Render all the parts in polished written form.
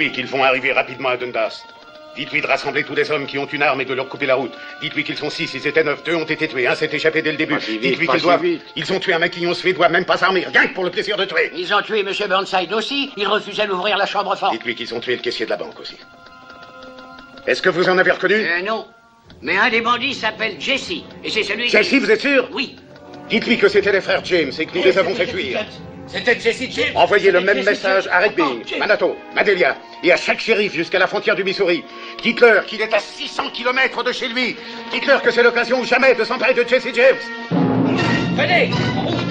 Dites-lui qu'ils vont arriver rapidement à Dundast. Dites-lui de rassembler tous les hommes qui ont une arme et de leur couper la route. Dites-lui qu'ils sont 6, ils étaient 9, 2 ont été tués, un s'est échappé dès le début. Dites-lui qu'ils doivent... Ils ont tué un maquignon suédois, même pas armé, rien que pour le plaisir de tuer. Ils ont tué M. Burnside aussi, il refusait d'ouvrir la chambre forte. Dites-lui qu'ils ont tué le caissier de la banque aussi. Est-ce que vous en avez reconnu? Non. Mais un des bandits s'appelle Jesse, et c'est celui Jesse, vous êtes sûr? Oui. Dites-lui que c'était les frères James et que nous les avons fait fuir. C'était Jesse James. Envoyez le même message à Red Bing, Manato, Madelia et à chaque shérif jusqu'à la frontière du Missouri. Dites-leur qu'il est à 600 km de chez lui. Dites-leur que c'est l'occasion ou jamais de s'emparer de Jesse James. Venez, en route.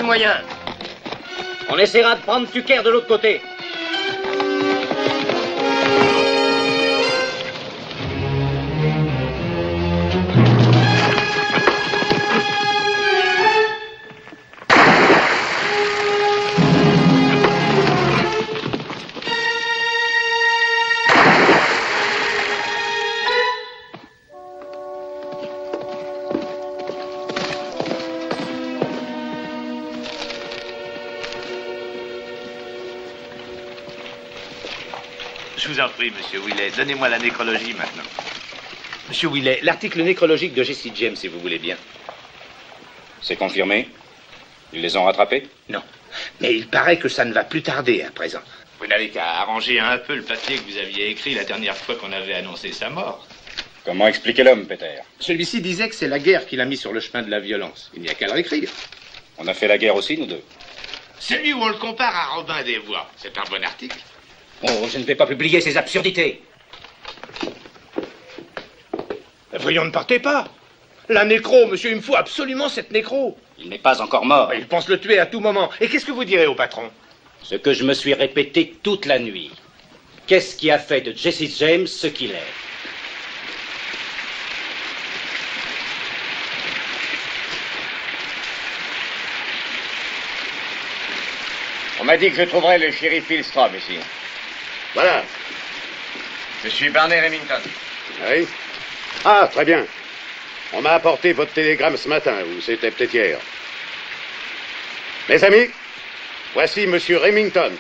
Moyen. On essaiera de prendre Tucker de l'autre côté. Je vous en prie, Monsieur Willet, donnez-moi la nécrologie maintenant. Monsieur Willet, l'article nécrologique de Jesse James, si vous voulez bien. C'est confirmé? Ils les ont rattrapés? Non. Mais il paraît que ça ne va plus tarder à présent. Vous n'avez qu'à arranger un peu le papier que vous aviez écrit la dernière fois qu'on avait annoncé sa mort. Comment expliquer l'homme, Peter? Celui-ci disait que c'est la guerre qui l'a mis sur le chemin de la violence. Il n'y a qu'à le réécrire. On a fait la guerre aussi, nous deux. Celui où on le compare à Robin des Bois, c'est un bon article. Oh, je ne vais pas publier ces absurdités. Voyons, ne partez pas. La nécro, monsieur, il me faut absolument cette nécro. Il n'est pas encore mort. Il pense le tuer à tout moment. Et qu'est-ce que vous direz au patron? Ce que je me suis répété toute la nuit. Qu'est-ce qui a fait de Jesse James ce qu'il est? On m'a dit que je trouverais le shérif Hillstrom ici. Voilà. Je suis Barney Remington. Oui. Ah, très bien. On m'a apporté votre télégramme ce matin, ou c'était peut-être hier. Mes amis, voici Monsieur Remington.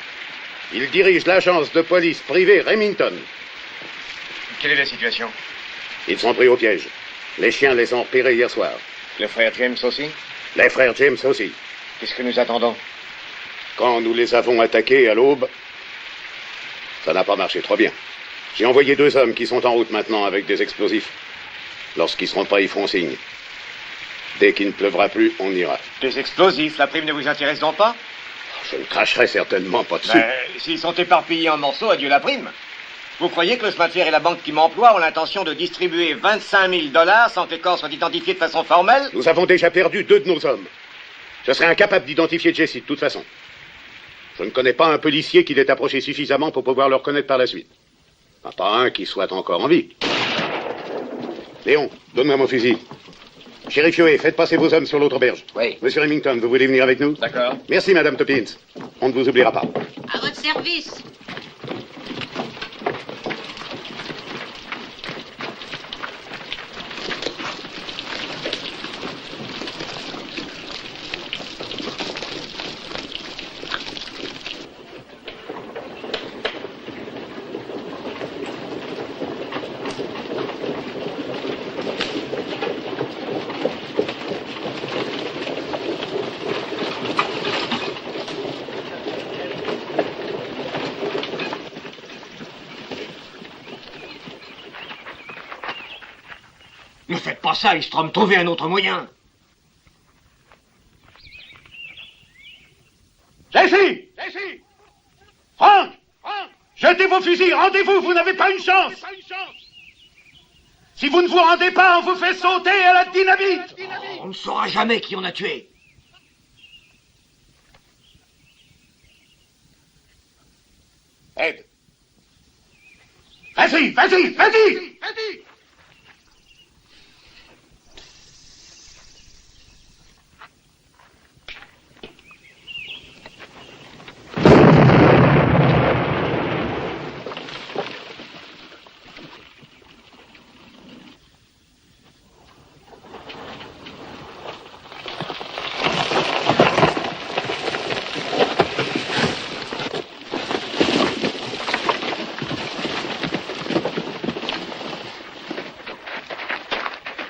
Il dirige l'agence de police privée Remington. Quelle est la situation? Ils sont pris au piège. Les chiens les ont repérés hier soir. Le frère James aussi? Les frères James aussi. Qu'est-ce que nous attendons? Quand nous les avons attaqués à l'aube, ça n'a pas marché trop bien. J'ai envoyé 2 hommes qui sont en route maintenant avec des explosifs. Lorsqu'ils seront prêts, ils feront signe. Dès qu'il ne pleuvra plus, on ira. Des explosifs, la prime ne vous intéresse donc pas? Je ne cracherai certainement pas dessus. Ben, s'ils sont éparpillés en morceaux, adieu la prime. Vous croyez que le chemin de fer et la banque qui m'emploie ont l'intention de distribuer 25 000 $ sans que les corps soient identifiés de façon formelle? Nous avons déjà perdu 2 de nos hommes. Je serais incapable d'identifier Jesse de toute façon. Je ne connais pas un policier qui l'ait approché suffisamment pour pouvoir le reconnaître par la suite. Pas un qui soit encore en vie. Léon, donne-moi mon fusil. Shérif Yoé, faites passer vos hommes sur l'autre berge. Oui. Monsieur Remington, vous voulez venir avec nous? D'accord. Merci, Madame Toppins. On ne vous oubliera pas. À votre service. Ne faites pas ça, Istrom, trouvez un autre moyen. Jesse! Jesse! Frank! Jetez vos fusils, rendez-vous, vous n'avez pas une chance! Si vous ne vous rendez pas, on vous fait sauter à la dynamite! On ne saura jamais qui on a tué. Ed! Vas-y, vas-y, vas-y!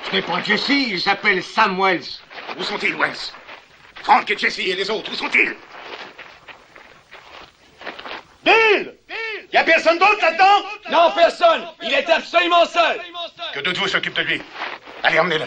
Ce n'est pas Jesse, il s'appelle Sam Wells. Où sont-ils, Wells? Frank et Jesse et les autres, où sont-ils? Bill! Y a personne d'autre là-dedans? Non, personne. Il est absolument seul. Que d'autres vous s'occupent de lui. Allez, emmenez-le.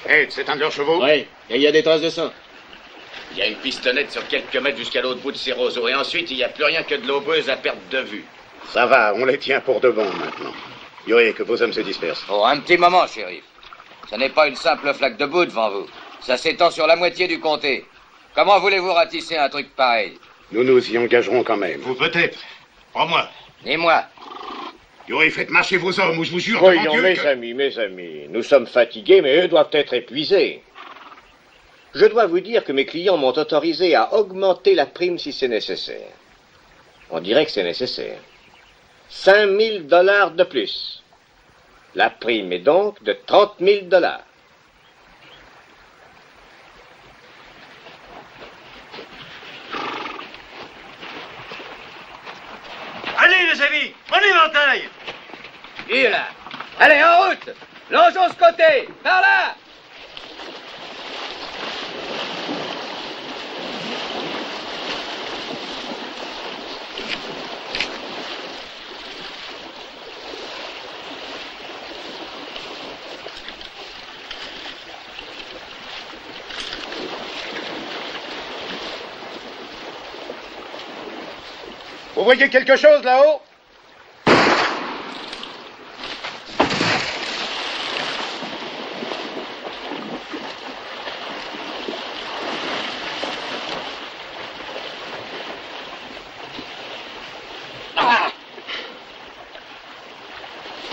Ed, c'est un de leurs chevaux? Oui, et il y a des traces de sang. Il y a une pistonnette sur quelques mètres jusqu'à l'autre bout de ces roseaux. Et ensuite, il n'y a plus rien que de l'eau boueuse à perte de vue. Ça va, on les tient pour de bon maintenant. Yoé, que vos hommes se dispersent. Oh, un petit moment, shérif. Ce n'est pas une simple flaque de boue devant vous. Ça s'étend sur la moitié du comté. Comment voulez-vous ratisser un truc pareil? Nous nous y engagerons quand même. Vous peut-être. Pas moi. Ni moi. Yoé, faites marcher vos hommes ou je vous jure Voyons, devant Dieu mes amis, nous sommes fatigués, mais eux doivent être épuisés. Je dois vous dire que mes clients m'ont autorisé à augmenter la prime si c'est nécessaire. On dirait que c'est nécessaire. 5 000 $ de plus. La prime est donc de 30 000 $. Allez, les amis, on éventaille. Et là. Allez, en route. Longeons ce côté. Par là. Vous voyez quelque chose là-haut?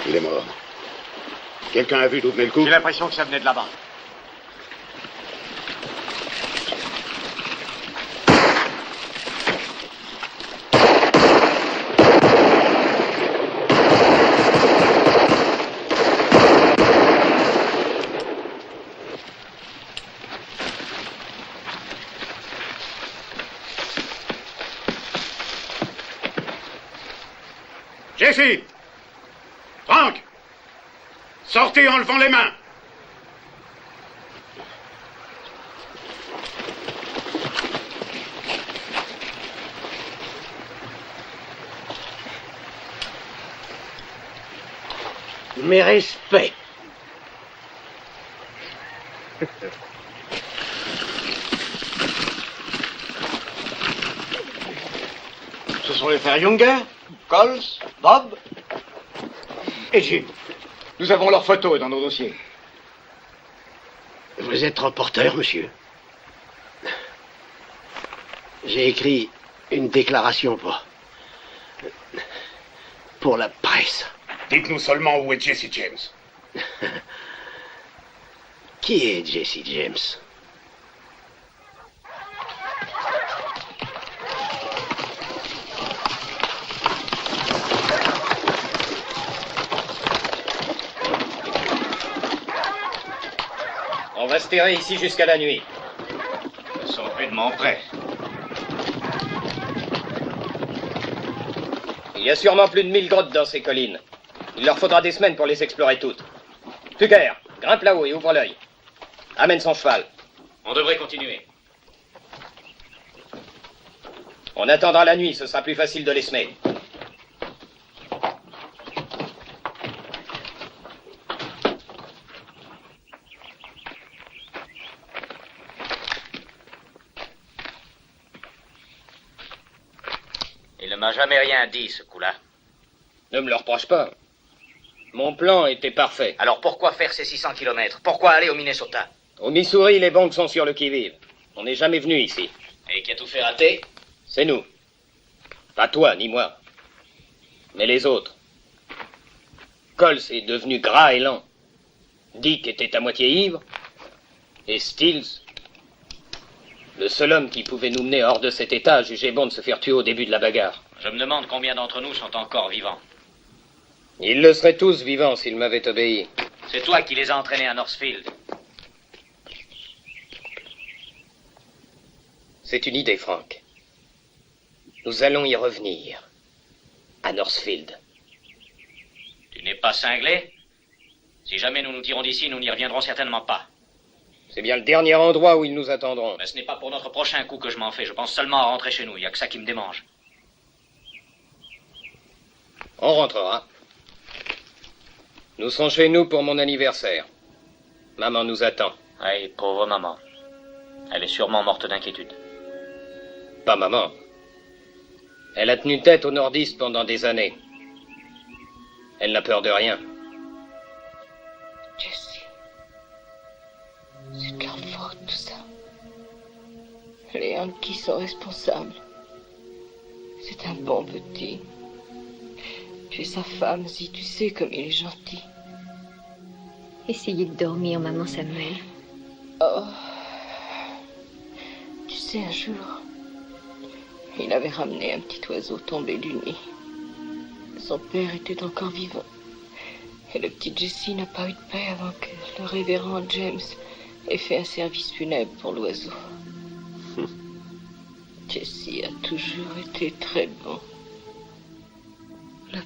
Il est mort. Quelqu'un a vu d'où venait le coup? J'ai l'impression que ça venait de là-bas. Jesse! Frank! Sortez en levant les mains! Mes respects. Ce sont les frères Younger, Coles, Bob et Jim. Nous avons leurs photos dans nos dossiers. Vous êtes reporter, monsieur. J'ai écrit une déclaration pour la presse. Dites-nous seulement où est Jesse James. Qui est Jesse James? On va se terrer ici jusqu'à la nuit. Ils sont rudement prêts. Il y a sûrement plus de 1000 grottes dans ces collines. Il leur faudra des semaines pour les explorer toutes. Fugger, grimpe là-haut et ouvre l'œil. Amène son cheval. On devrait continuer. On attendra la nuit, ce sera plus facile de les semer. Il ne m'a jamais rien dit, ce coup-là. Ne me le reproche pas. Mon plan était parfait. Alors pourquoi faire ces 600 kilomètres? Pourquoi aller au Minnesota? Au Missouri, les banques sont sur le qui-vive. On n'est jamais venu ici. Et qui a tout fait rater? C'est nous. Pas toi, ni moi. Mais les autres. Coles est devenu gras et lent. Dick était à moitié ivre. Et Stills, le seul homme qui pouvait nous mener hors de cet état, jugeait bon de se faire tuer au début de la bagarre. Je me demande combien d'entre nous sont encore vivants. Ils le seraient tous vivants s'ils m'avaient obéi. C'est toi qui les as entraînés à Northfield. C'est une idée, Frank. Nous allons y revenir. À Northfield. Tu n'es pas cinglé? Si jamais nous nous tirons d'ici, nous n'y reviendrons certainement pas. C'est bien le dernier endroit où ils nous attendront. Mais ce n'est pas pour notre prochain coup que je m'en fais. Je pense seulement à rentrer chez nous. Il n'y a que ça qui me démange. On rentrera. Nous serons chez nous pour mon anniversaire. Maman nous attend. Oui, pauvre maman. Elle est sûrement morte d'inquiétude. Pas maman. Elle a tenu tête aux nordistes pendant des années. Elle n'a peur de rien. Jesse, c'est de leur faute, tout ça. Les Yankees sont responsables. C'est un bon petit. Tu es sa femme, si tu sais comme il est gentil. Essayez de dormir, maman Samuel. Oh. Tu sais, un jour, il avait ramené un petit oiseau tombé du nid. Son père était encore vivant. Et le petit Jesse n'a pas eu de paix avant que le révérend James ait fait un service funèbre pour l'oiseau. Jesse a toujours été très bon. Le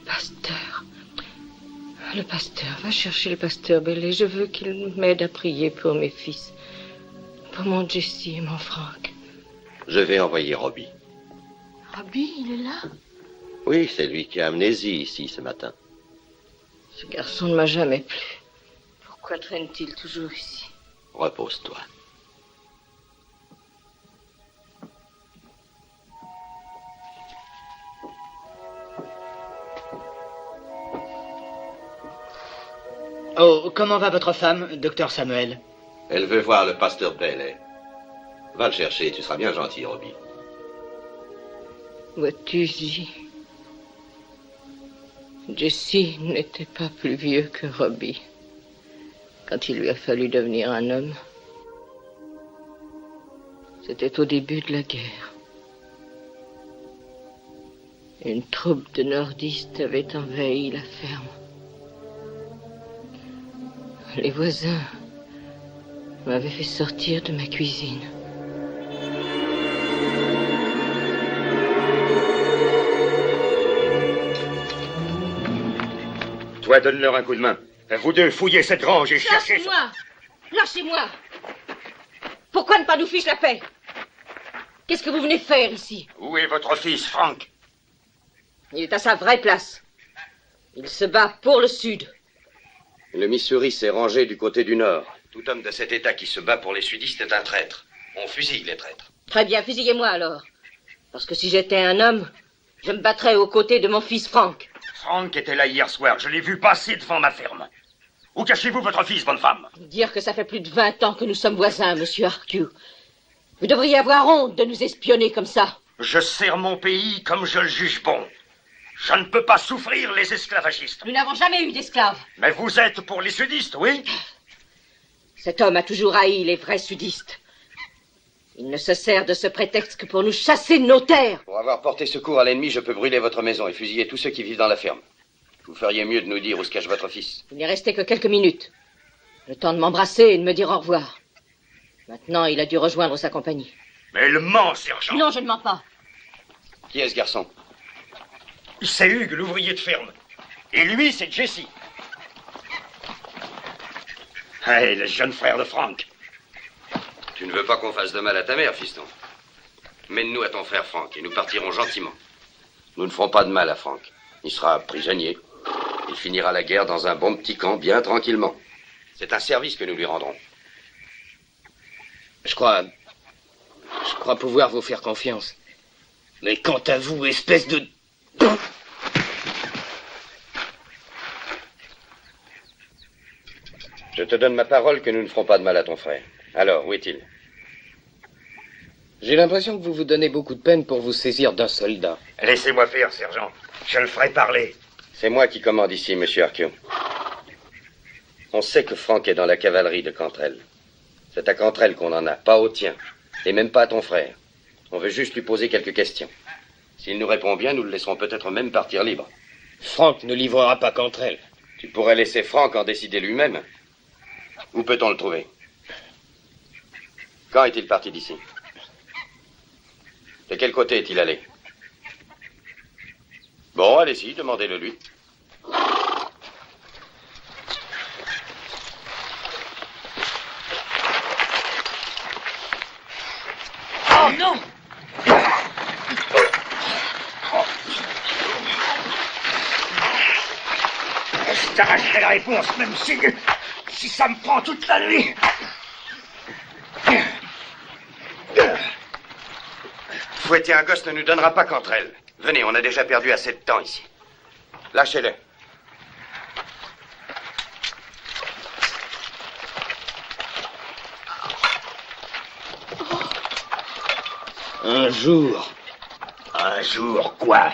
pasteur, va chercher le pasteur Bailey. Je veux qu'il m'aide à prier pour mes fils. Pour mon Jesse et mon Frank. Je vais envoyer Robbie. Robbie, il est là? Oui, c'est lui qui a amené Z ici ce matin. Ce garçon ne m'a jamais plu. Pourquoi traîne-t-il toujours ici? Repose-toi. Oh, comment va votre femme, docteur Samuel? Elle veut voir le pasteur Bailey. Va le chercher, tu seras bien gentil, Robbie. Vois-tu, Z? Jesse n'était pas plus vieux que Robbie quand il lui a fallu devenir un homme. C'était au début de la guerre. Une troupe de nordistes avait envahi la ferme. Les voisins m'avaient fait sortir de ma cuisine. Toi, donne-leur un coup de main. Vous deux, fouillez cette grange et cherchez... Lâchez-moi! Lâchez-moi! Pourquoi ne pas nous fiche la paix? Qu'est-ce que vous venez faire ici? Où est votre fils, Frank? Il est à sa vraie place. Il se bat pour le Sud. Le Missouri s'est rangé du côté du nord. Tout homme de cet État qui se bat pour les sudistes est un traître. On fusille les traîtres. Très bien, fusillez-moi alors. Parce que si j'étais un homme, je me battrais aux côtés de mon fils Frank. Frank était là hier soir. Je l'ai vu passer devant ma ferme. Où cachez-vous votre fils, bonne femme? Dire que ça fait plus de 20 ans que nous sommes voisins, monsieur Arcu. Vous devriez avoir honte de nous espionner comme ça. Je sers mon pays comme je le juge bon. Je ne peux pas souffrir les esclavagistes. Nous n'avons jamais eu d'esclaves. Mais vous êtes pour les sudistes, oui? Cet homme a toujours haï les vrais sudistes. Il ne se sert de ce prétexte que pour nous chasser de nos terres. Pour avoir porté secours à l'ennemi, je peux brûler votre maison et fusiller tous ceux qui vivent dans la ferme. Vous feriez mieux de nous dire où se cache votre fils. Il n'est resté que quelques minutes. Le temps de m'embrasser et de me dire au revoir. Maintenant, il a dû rejoindre sa compagnie. Mais il ment, sergent. Non, je ne mens pas. Qui est ce garçon? C'est Hugues, l'ouvrier de ferme. Et lui, c'est Jesse. Hey, le jeune frère de Frank. Tu ne veux pas qu'on fasse de mal à ta mère, fiston. Mène-nous à ton frère Frank et nous partirons gentiment. Nous ne ferons pas de mal à Frank. Il sera prisonnier. Il finira la guerre dans un bon petit camp, bien tranquillement. C'est un service que nous lui rendrons. Je crois pouvoir vous faire confiance. Mais quant à vous, espèce de... Je te donne ma parole que nous ne ferons pas de mal à ton frère. Alors, où est-il? J'ai l'impression que vous vous donnez beaucoup de peine pour vous saisir d'un soldat. Laissez-moi faire, sergent. Je le ferai parler. C'est moi qui commande ici, monsieur Arcu. On sait que Frank est dans la cavalerie de Cantrell. C'est à Cantrell qu'on en a, pas au tien. Et même pas à ton frère. On veut juste lui poser quelques questions. S'il nous répond bien, nous le laisserons peut-être même partir libre. Frank ne livrera pas Cantrell. Tu pourrais laisser Frank en décider lui-même. Où peut-on le trouver? Quand est-il parti d'ici? De quel côté est-il allé? Bon, allez-y, demandez-le lui. Oh non! Je t'arracherai la réponse, même si ça me prend toute la nuit. Fouetter un gosse ne nous donnera pas Cantrell. Venez, on a déjà perdu assez de temps ici. Lâchez-le. Un jour. Un jour quoi?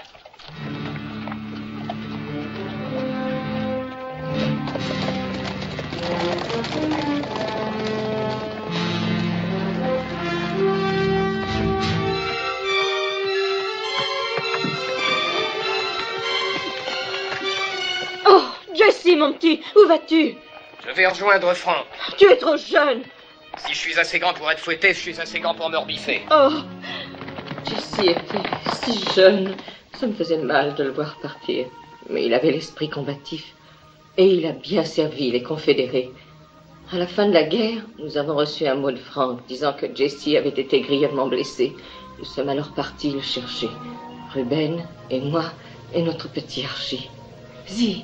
Oh, Jesse, mon petit, où vas-tu? Je vais rejoindre Frank. Tu es trop jeune. Si je suis assez grand pour être fouetté, je suis assez grand pour me rebiffer. Oh, Jesse était si jeune. Ça me faisait mal de le voir partir. Mais il avait l'esprit combatif. Et il a bien servi les Confédérés. À la fin de la guerre, nous avons reçu un mot de Frank disant que Jesse avait été grièvement blessé. Nous sommes alors partis le chercher. Ruben et moi et notre petit Archie. Zi,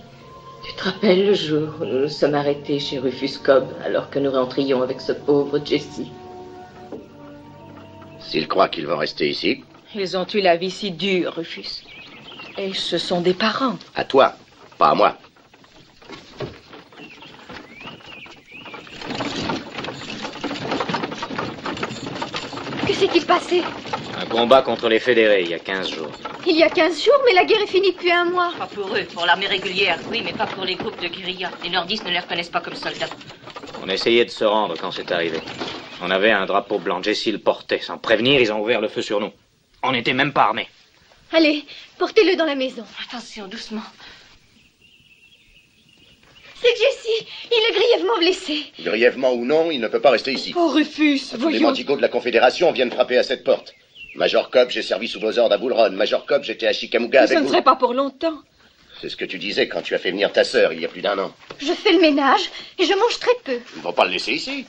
tu te rappelles le jour où nous nous sommes arrêtés chez Rufus Cobb alors que nous rentrions avec ce pauvre Jesse? S'ils croient qu'ils vont rester ici. Ils ont eu la vie si dure, Rufus. Et ce sont des parents. À toi, pas à moi. Que s'est-il passé? Un combat contre les fédérés il y a 15 jours. Il y a 15 jours, mais la guerre est finie depuis un mois. Pas pour eux, pour l'armée régulière, oui, mais pas pour les groupes de guérilla. Les nordistes ne les reconnaissent pas comme soldats. On essayait de se rendre quand c'est arrivé. On avait un drapeau blanc, Jesse le portait. Sans prévenir, ils ont ouvert le feu sur nous. On n'était même pas armés. Allez, portez-le dans la maison. Attention, doucement. C'est Jesse. Il est grièvement blessé. Grièvement ou non, il ne peut pas rester ici. Oh, Rufus, Les voyons. mendigos de la Confédération viennent frapper à cette porte. Major Cobb, j'ai servi sous vos ordres à Bull Run. Major Cobb, j'étais à Chickamauga Mais avec ce ne vous. serait pas pour longtemps. C'est ce que tu disais quand tu as fait venir ta sœur il y a plus d'1 an. Je fais le ménage et je mange très peu. Ils ne vont pas le laisser ici.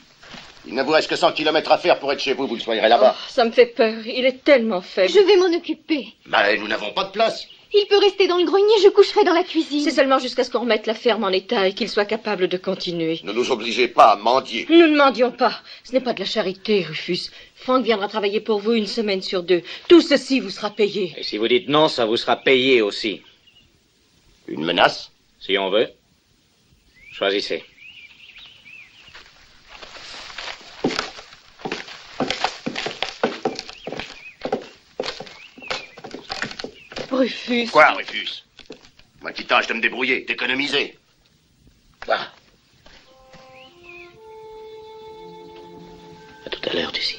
Il ne vous reste que 100 kilomètres à faire pour être chez vous, vous le soignerez là-bas. Ça me fait peur. Il est tellement faible. Je vais m'en occuper. Ben, nous n'avons pas de place. Il peut rester dans le grenier, je coucherai dans la cuisine. C'est seulement jusqu'à ce qu'on remette la ferme en état et qu'il soit capable de continuer. Ne nous obligez pas à mendier. Nous ne mendions pas. Ce n'est pas de la charité, Rufus. Frank viendra travailler pour vous 1 semaine sur 2. Tout ceci vous sera payé. Et si vous dites non, ça vous sera payé aussi. Une menace? Si on veut. Choisissez. Rufus. Quoi, Rufus? Moi qui tâche de me débrouiller, d'économiser. Quoi? À tout à l'heure, Jessie.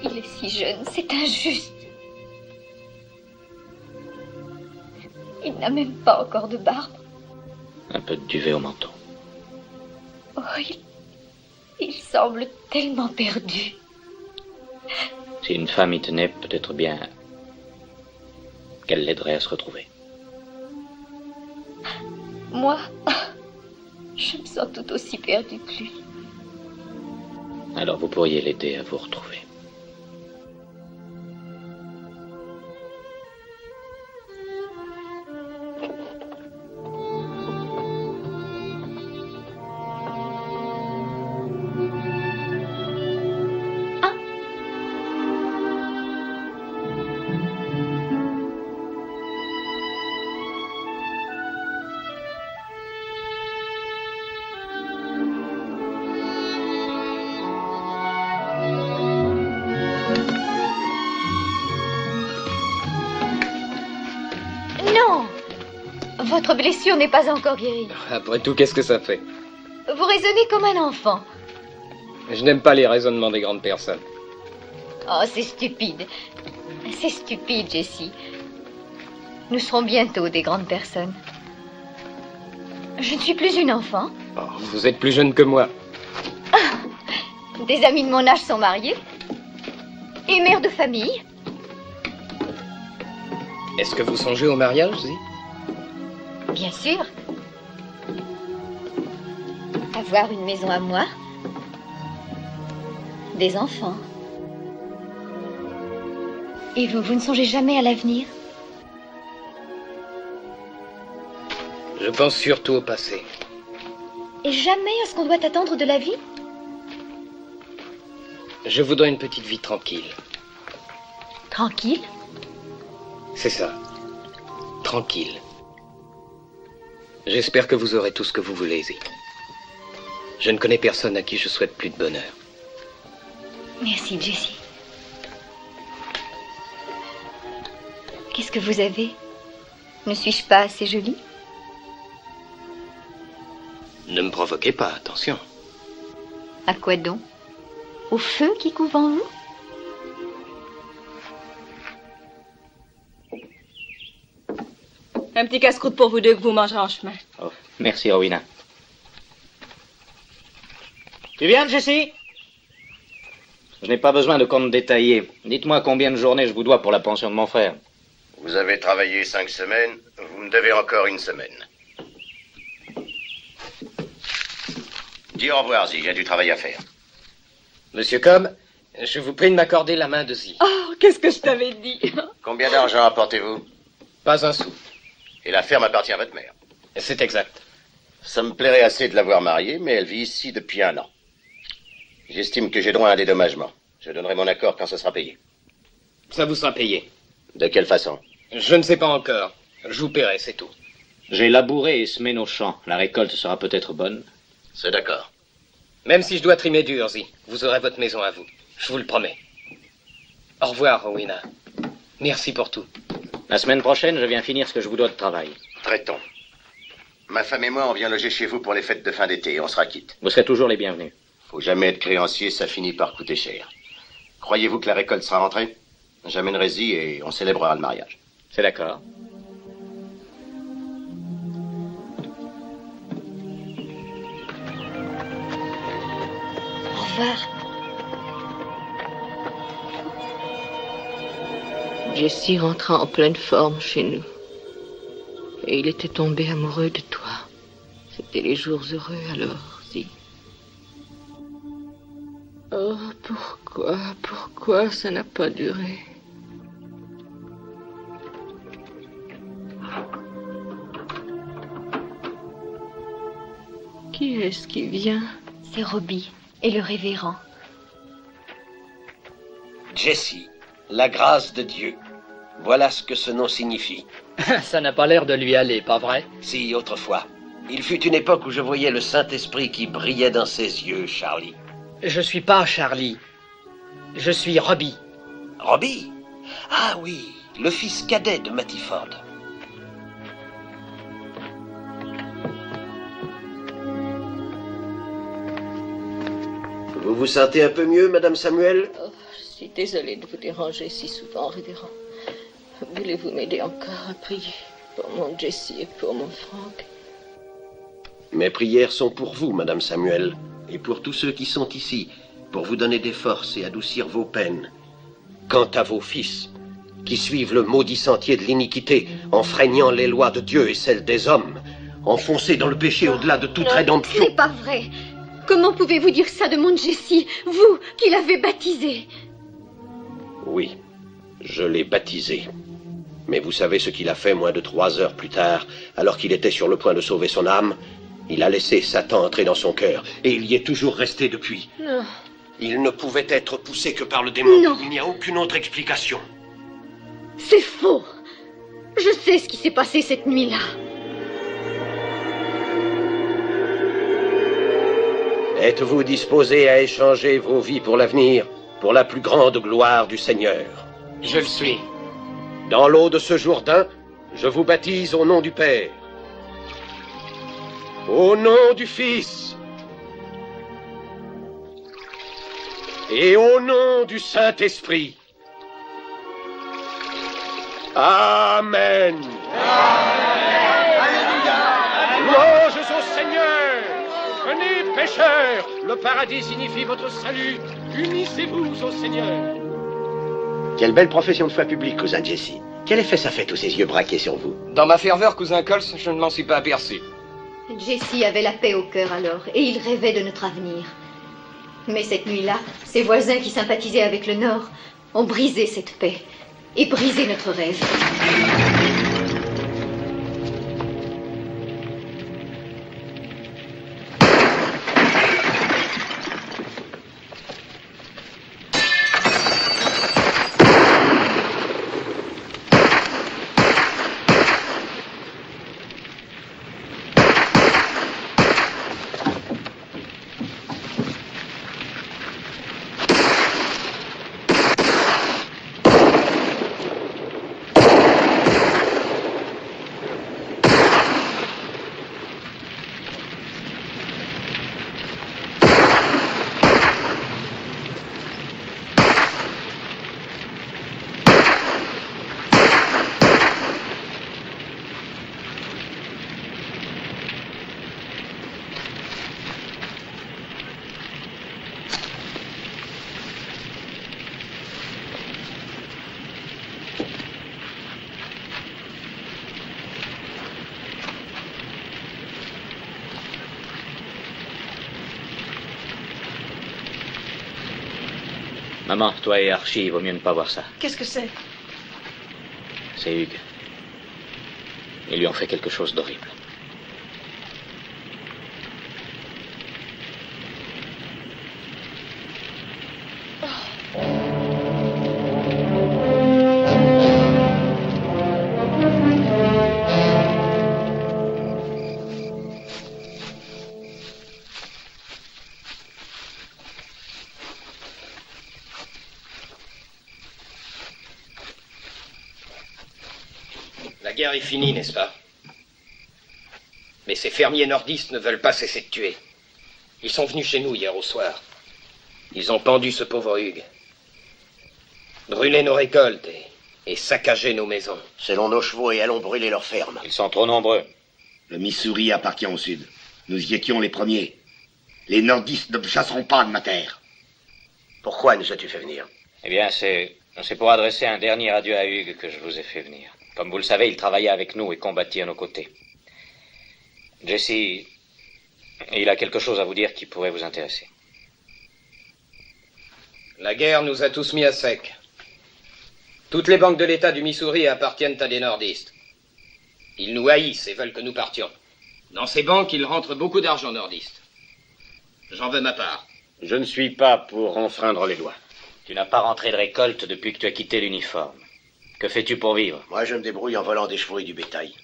Il est si jeune, c'est injuste. Il n'a même pas encore de barbe. Un peu de duvet au menton. Oh, il semble tellement perdu. Si une femme y tenait, peut-être bien qu'elle l'aiderait à se retrouver. Moi, je me sens tout aussi perdue que lui. Alors vous pourriez l'aider à vous retrouver. Votre blessure n'est pas encore guérie. Après tout, qu'est-ce que ça fait? Vous raisonnez comme un enfant. Je n'aime pas les raisonnements des grandes personnes. Oh, c'est stupide. C'est stupide, Jessie. Nous serons bientôt des grandes personnes. Je ne suis plus une enfant. Oh, vous êtes plus jeune que moi. Des amis de mon âge sont mariés. Et mère de famille. Est-ce que vous songez au mariage, Zee? Bien sûr. Avoir une maison à moi. Des enfants. Et vous ne songez jamais à l'avenir? Je pense surtout au passé. Et jamais à ce qu'on doit attendre de la vie? Je voudrais une petite vie tranquille. Tranquille? C'est ça. Tranquille. J'espère que vous aurez tout ce que vous voulez, Zee. Je ne connais personne à qui je souhaite plus de bonheur. Merci, Jessie. Qu'est-ce que vous avez? Ne suis-je pas assez jolie? Ne me provoquez pas, attention. À quoi donc? Au feu qui couve en vous? Un petit casse-croûte pour vous deux que vous mangerez en chemin. Oh, merci, Rowena. Tu viens, Jessie? Je n'ai pas besoin de compte détaillé. Dites-moi combien de journées je vous dois pour la pension de mon frère. Vous avez travaillé 5 semaines, vous me devez encore 1 semaine. Dis au revoir, Zee, j'ai du travail à faire. Monsieur Cobb, je vous prie de m'accorder la main de Zee. Oh, qu'est-ce que je t'avais dit? Combien d'argent apportez-vous? Pas un sou. Et la ferme appartient à votre mère? C'est exact. Ça me plairait assez de l'avoir mariée, mais elle vit ici depuis 1 an. J'estime que j'ai droit à un dédommagement. Je donnerai mon accord quand ce sera payé. Ça vous sera payé. De quelle façon? Je ne sais pas encore. Je vous paierai, c'est tout. J'ai labouré et semé nos champs. La récolte sera peut-être bonne. C'est d'accord. Même si je dois trimer dur, Zee, vous aurez votre maison à vous. Je vous le promets. Au revoir, Rowena. Merci pour tout. La semaine prochaine, je viens finir ce que je vous dois de travail. Traitons. Ma femme et moi, on vient loger chez vous pour les fêtes de fin d'été. On sera quitte. Vous serez toujours les bienvenus. Faut jamais être créancier, ça finit par coûter cher. Croyez-vous que la récolte sera rentrée? J'amènerai Zee et on célébrera le mariage. C'est d'accord. Au revoir. Jessie rentra en pleine forme chez nous. Et il était tombé amoureux de toi. C'était les jours heureux alors, Zee. Pourquoi ça n'a pas duré? Qui est-ce qui vient? C'est Robbie et le révérend. Jessie, la grâce de Dieu. Voilà ce que ce nom signifie. Ça n'a pas l'air de lui aller, pas vrai? Si, autrefois. Il fut une époque où je voyais le Saint-Esprit qui brillait dans ses yeux, Charlie. Je suis pas Charlie. Je suis Robbie. Robbie? Ah oui, le fils cadet de Mattie Ford. Vous vous sentez un peu mieux, Madame Samuel? Oh, je suis désolée de vous déranger si souvent, révérend. Voulez-vous m'aider encore à prier pour mon Jessie et pour mon Frank? Mes prières sont pour vous, Madame Samuel, et pour tous ceux qui sont ici, pour vous donner des forces et adoucir vos peines. Quant à vos fils, qui suivent le maudit sentier de l'iniquité, enfreignant les lois de Dieu et celles des hommes, enfoncés dans le péché au-delà de toute rédemption... Ce n'est pas vrai. Comment pouvez-vous dire ça de mon Jessie, vous qui l'avez baptisé? Oui, je l'ai baptisé. Mais vous savez ce qu'il a fait moins de 3 heures plus tard, alors qu'il était sur le point de sauver son âme? Il a laissé Satan entrer dans son cœur, et il y est toujours resté depuis. Non. Il ne pouvait être poussé que par le démon. Non. Il n'y a aucune autre explication. C'est faux. Je sais ce qui s'est passé cette nuit-là. Êtes-vous disposé à échanger vos vies pour l'avenir, pour la plus grande gloire du Seigneur? Je le suis. Dans l'eau de ce Jourdain, je vous baptise au nom du Père, au nom du Fils et au nom du Saint-Esprit. Amen. Louanges au Seigneur! Venez, pécheurs! Le paradis signifie votre salut. Unissez-vous au Seigneur. Quelle belle profession de foi publique, cousin Jesse. Quel effet ça fait, tous ces yeux braqués sur vous? Dans ma ferveur, cousin Coles, je ne m'en suis pas aperçu. Jessie avait la paix au cœur alors, et il rêvait de notre avenir. Mais cette nuit-là, ses voisins qui sympathisaient avec le Nord ont brisé cette paix et brisé notre rêve. Maman, toi et Archie, il vaut mieux ne pas voir ça. Qu'est-ce que c'est? C'est Hugues. Ils lui ont fait quelque chose d'horrible. La guerre est finie, n'est-ce pas? Mais ces fermiers nordistes ne veulent pas cesser de tuer. Ils sont venus chez nous hier au soir. Ils ont pendu ce pauvre Hugues. Brûlé nos récoltes et saccagé nos maisons. Selon nos chevaux et allons brûler leurs fermes. Ils sont trop nombreux. Le Missouri appartient au Sud. Nous y étions les premiers. Les nordistes ne me chasseront pas de ma terre. Pourquoi nous as-tu fait venir? Eh bien, c'est pour adresser un dernier adieu à Hugues que je vous ai fait venir. Comme vous le savez, il travaillait avec nous et combattit à nos côtés. Jesse, il a quelque chose à vous dire qui pourrait vous intéresser. La guerre nous a tous mis à sec. Toutes les banques de l'État du Missouri appartiennent à des nordistes. Ils nous haïssent et veulent que nous partions. Dans ces banques, il rentre beaucoup d'argent nordiste. J'en veux ma part. Je ne suis pas pour enfreindre les lois. Tu n'as pas rentré de récolte depuis que tu as quitté l'uniforme. Que fais-tu pour vivre? Moi, je me débrouille en volant des chevaux et du bétail.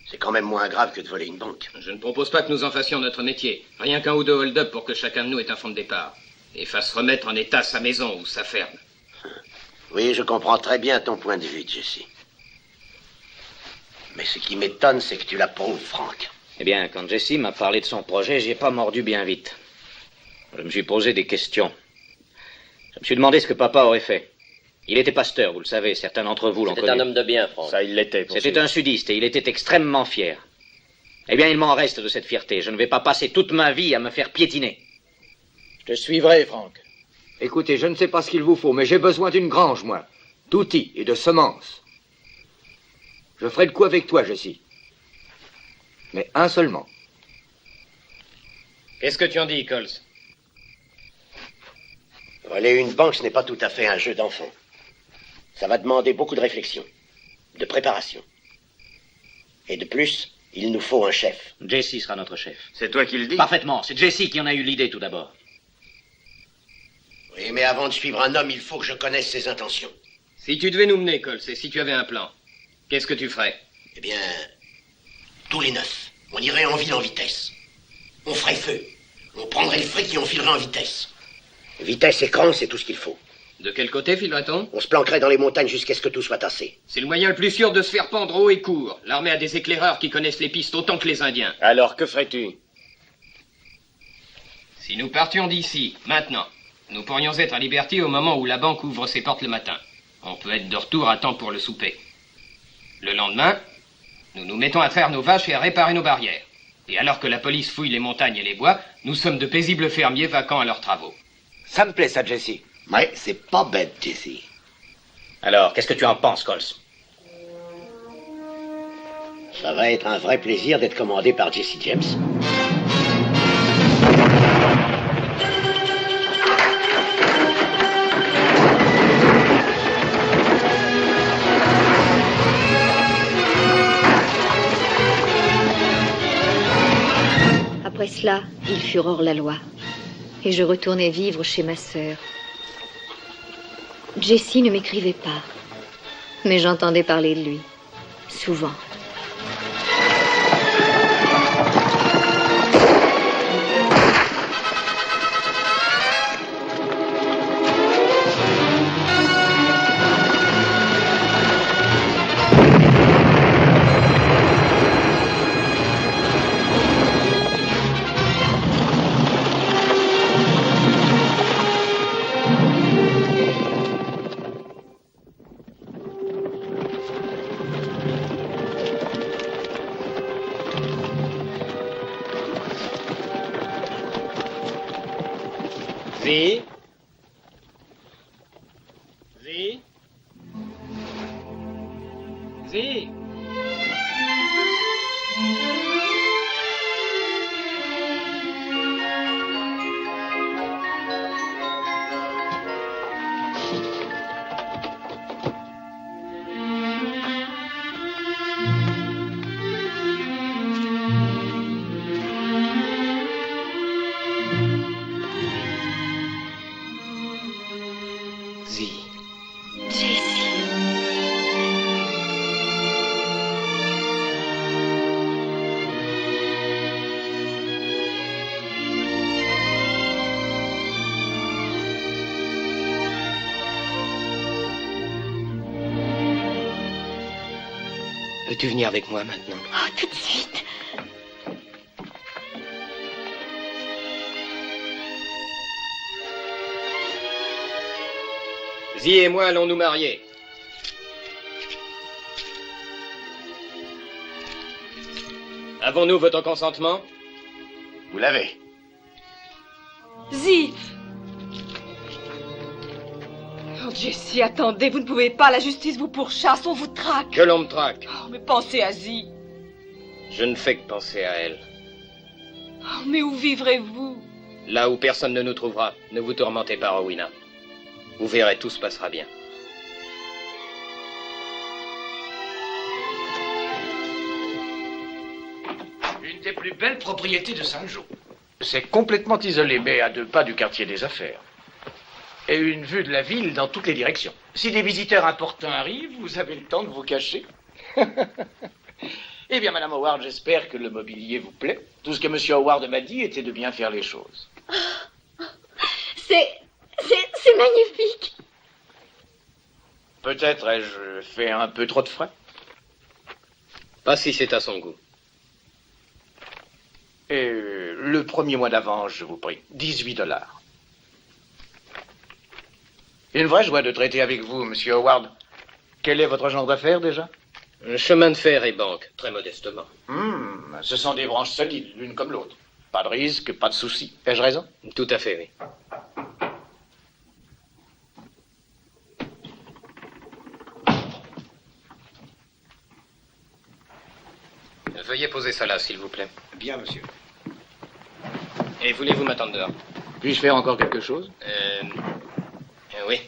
C'est quand même moins grave que de voler une banque. Je ne propose pas que nous en fassions notre métier. Rien qu'un ou deux hold-up pour que chacun de nous ait un fonds de départ. Et fasse remettre en état sa maison ou sa ferme. Oui, je comprends très bien ton point de vue, Jesse. Mais ce qui m'étonne, c'est que tu l'approuves, Frank. Eh bien, quand Jesse m'a parlé de son projet, j'y ai pas mordu bien vite. Je me suis posé des questions. Je me suis demandé ce que papa aurait fait. Il était pasteur, vous le savez, certains d'entre vous l'ont connu. C'était un homme de bien, Franck. Ça, il l'était. C'était un sudiste et il était extrêmement fier. Eh bien, il m'en reste de cette fierté. Je ne vais pas passer toute ma vie à me faire piétiner. Je te suivrai, Franck. Écoutez, je ne sais pas ce qu'il vous faut, mais j'ai besoin d'une grange, moi. D'outils et de semences. Je ferai le coup avec toi, Jesse. Mais un seulement. Qu'est-ce que tu en dis, Coles? Voler une banque, ce n'est pas tout à fait un jeu d'enfant. Ça va demander beaucoup de réflexion, de préparation. Et de plus, il nous faut un chef. Jesse sera notre chef. C'est toi qui le dis? Parfaitement. C'est Jesse qui en a eu l'idée tout d'abord. Oui, mais avant de suivre un homme, il faut que je connaisse ses intentions. Si tu devais nous mener, Coles, et si tu avais un plan, qu'est-ce que tu ferais? Eh bien, tous les 9, on irait en ville en vitesse. On ferait feu. On prendrait le fric et on filerait en vitesse. Vitesse et cran, c'est tout ce qu'il faut. De quel côté filerait-on? On se planquerait dans les montagnes jusqu'à ce que tout soit tassé. C'est le moyen le plus sûr de se faire pendre haut et court. L'armée a des éclaireurs qui connaissent les pistes autant que les Indiens. Alors, que ferais-tu? Si nous partions d'ici, maintenant, nous pourrions être à Liberty au moment où la banque ouvre ses portes le matin. On peut être de retour à temps pour le souper. Le lendemain, nous nous mettons à traire nos vaches et à réparer nos barrières. Et alors que la police fouille les montagnes et les bois, nous sommes de paisibles fermiers vaquant à leurs travaux. Ça me plaît, ça, Jesse. Ouais, c'est pas bête, Jesse. Alors, qu'est-ce que tu en penses, Coles? Ça va être un vrai plaisir d'être commandé par Jesse James. Après cela, ils furent hors la loi. Et je retournai vivre chez ma sœur. Jesse ne m'écrivait pas, mais j'entendais parler de lui, souvent. Peux-tu venir avec moi maintenant? Oh, tout de suite. Zi et moi allons nous marier. Avons-nous votre consentement? Vous l'avez. Zi! Oh, Jesse, attendez, vous ne pouvez pas, la justice vous pourchasse, on vous traque. Que l'on me traque. Oh, mais pensez à Zi. Je ne fais que penser à elle. Oh, mais où vivrez-vous? Là où personne ne nous trouvera. Ne vous tourmentez pas, Rowena. Vous verrez, tout se passera bien. Une des plus belles propriétés de Saint-Jean. C'est complètement isolé, mais à 2 pas du quartier des affaires. Et une vue de la ville dans toutes les directions. Si des visiteurs importants arrivent, vous avez le temps de vous cacher. Eh bien, Madame Howard, j'espère que le mobilier vous plaît. Tout ce que Monsieur Howard m'a dit était de bien faire les choses. C'est magnifique. Peut-être ai-je fait un peu trop de frais. Pas si c'est à son goût. Et le premier mois d'avance, je vous prie. $18. Une vraie joie de traiter avec vous, Monsieur Howard. Quel est votre genre d'affaires, déjà? Chemin de fer et banque, très modestement. Ce sont des branches solides, l'une comme l'autre. Pas de risque, pas de souci. Ai-je raison? Tout à fait, oui. Veuillez poser ça là, s'il vous plaît. Bien, monsieur. Et voulez-vous m'attendre dehors? Puis-je faire encore quelque chose? Oui.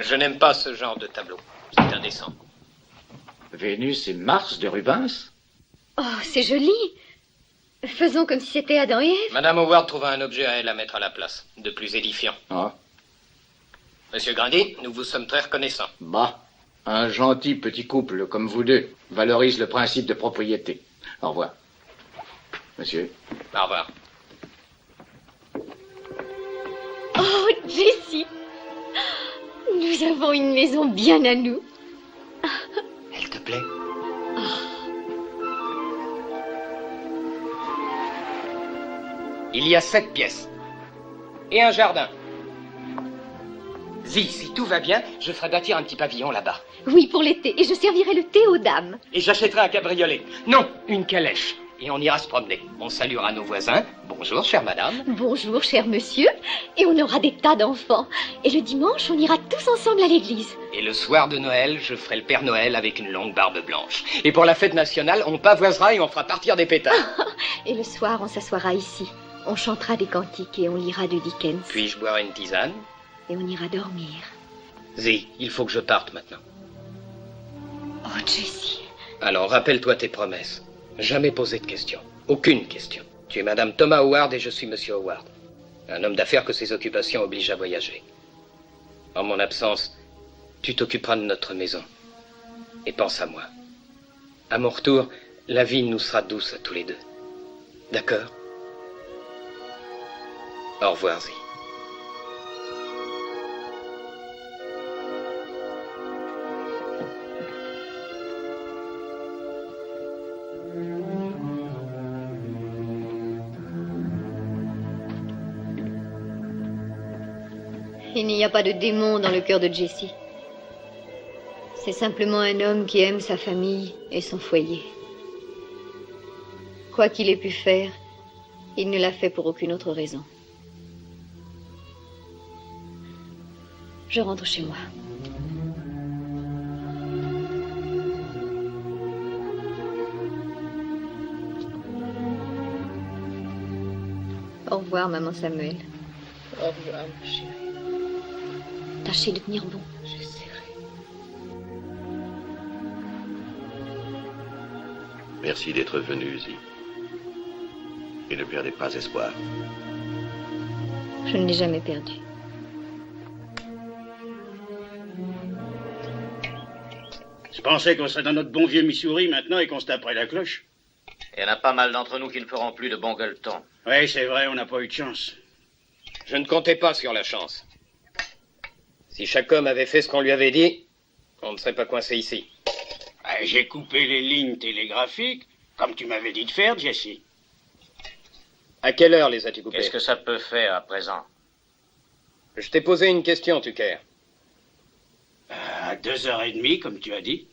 Je n'aime pas ce genre de tableau. C'est indécent. Vénus et Mars de Rubens? Oh, c'est joli. Faisons comme si c'était Adam et Ève. Madame Howard trouva un objet à elle à mettre à la place, de plus édifiant. Ah. Monsieur Grundy, nous vous sommes très reconnaissants. Bah, un gentil petit couple comme vous deux valorise le principe de propriété. Au revoir. Monsieur. Au revoir. Oh, Jessie. Nous avons une maison bien à nous. Elle te plaît? Il y a 7 pièces. Et un jardin. Si tout va bien, je ferai bâtir un petit pavillon là-bas. Oui, pour l'été. Et je servirai le thé aux dames. Et j'achèterai un cabriolet. Non, une calèche. Et on ira se promener. On saluera nos voisins. Bonjour, chère madame. Bonjour, cher monsieur. Et on aura des tas d'enfants. Et le dimanche, on ira tous ensemble à l'église. Et le soir de Noël, je ferai le Père Noël avec une longue barbe blanche. Et pour la fête nationale, on pavoisera et on fera partir des pétards. Et le soir, on s'assoira ici. On chantera des cantiques et on lira de Dickens. Puis-je boire une tisane? Et on ira dormir. Il faut que je parte maintenant. Oh, Jessie. Alors, rappelle-toi tes promesses. Jamais poser de questions. Aucune question. Tu es Madame Thomas Howard et je suis Monsieur Howard. Un homme d'affaires que ses occupations obligent à voyager. En mon absence, tu t'occuperas de notre maison. Et pense à moi. À mon retour, la vie nous sera douce à tous les deux. D'accord? Au revoir, Zee. Il n'y a pas de démon dans le cœur de Jessie. C'est simplement un homme qui aime sa famille et son foyer. Quoi qu'il ait pu faire, il ne l'a fait pour aucune autre raison. Je rentre chez moi. Au revoir, maman Samuel. Au revoir, ma chérie. Tâchez de tenir bon. J'essaierai. Merci d'être venu, Zee. Et ne perdez pas espoir. Je ne l'ai jamais perdu. Je pensais qu'on serait dans notre bon vieux Missouri maintenant et qu'on se taperait la cloche. Il y en a pas mal d'entre nous qui ne feront plus de bon gueuleton. Oui, c'est vrai, on n'a pas eu de chance. Je ne comptais pas sur la chance. Si chaque homme avait fait ce qu'on lui avait dit, on ne serait pas coincé ici. J'ai coupé les lignes télégraphiques, comme tu m'avais dit de faire, Jessie. À quelle heure les as-tu coupées? Qu'est-ce que ça peut faire à présent? Je t'ai posé une question, Tucker. À 2h30, comme tu as dit.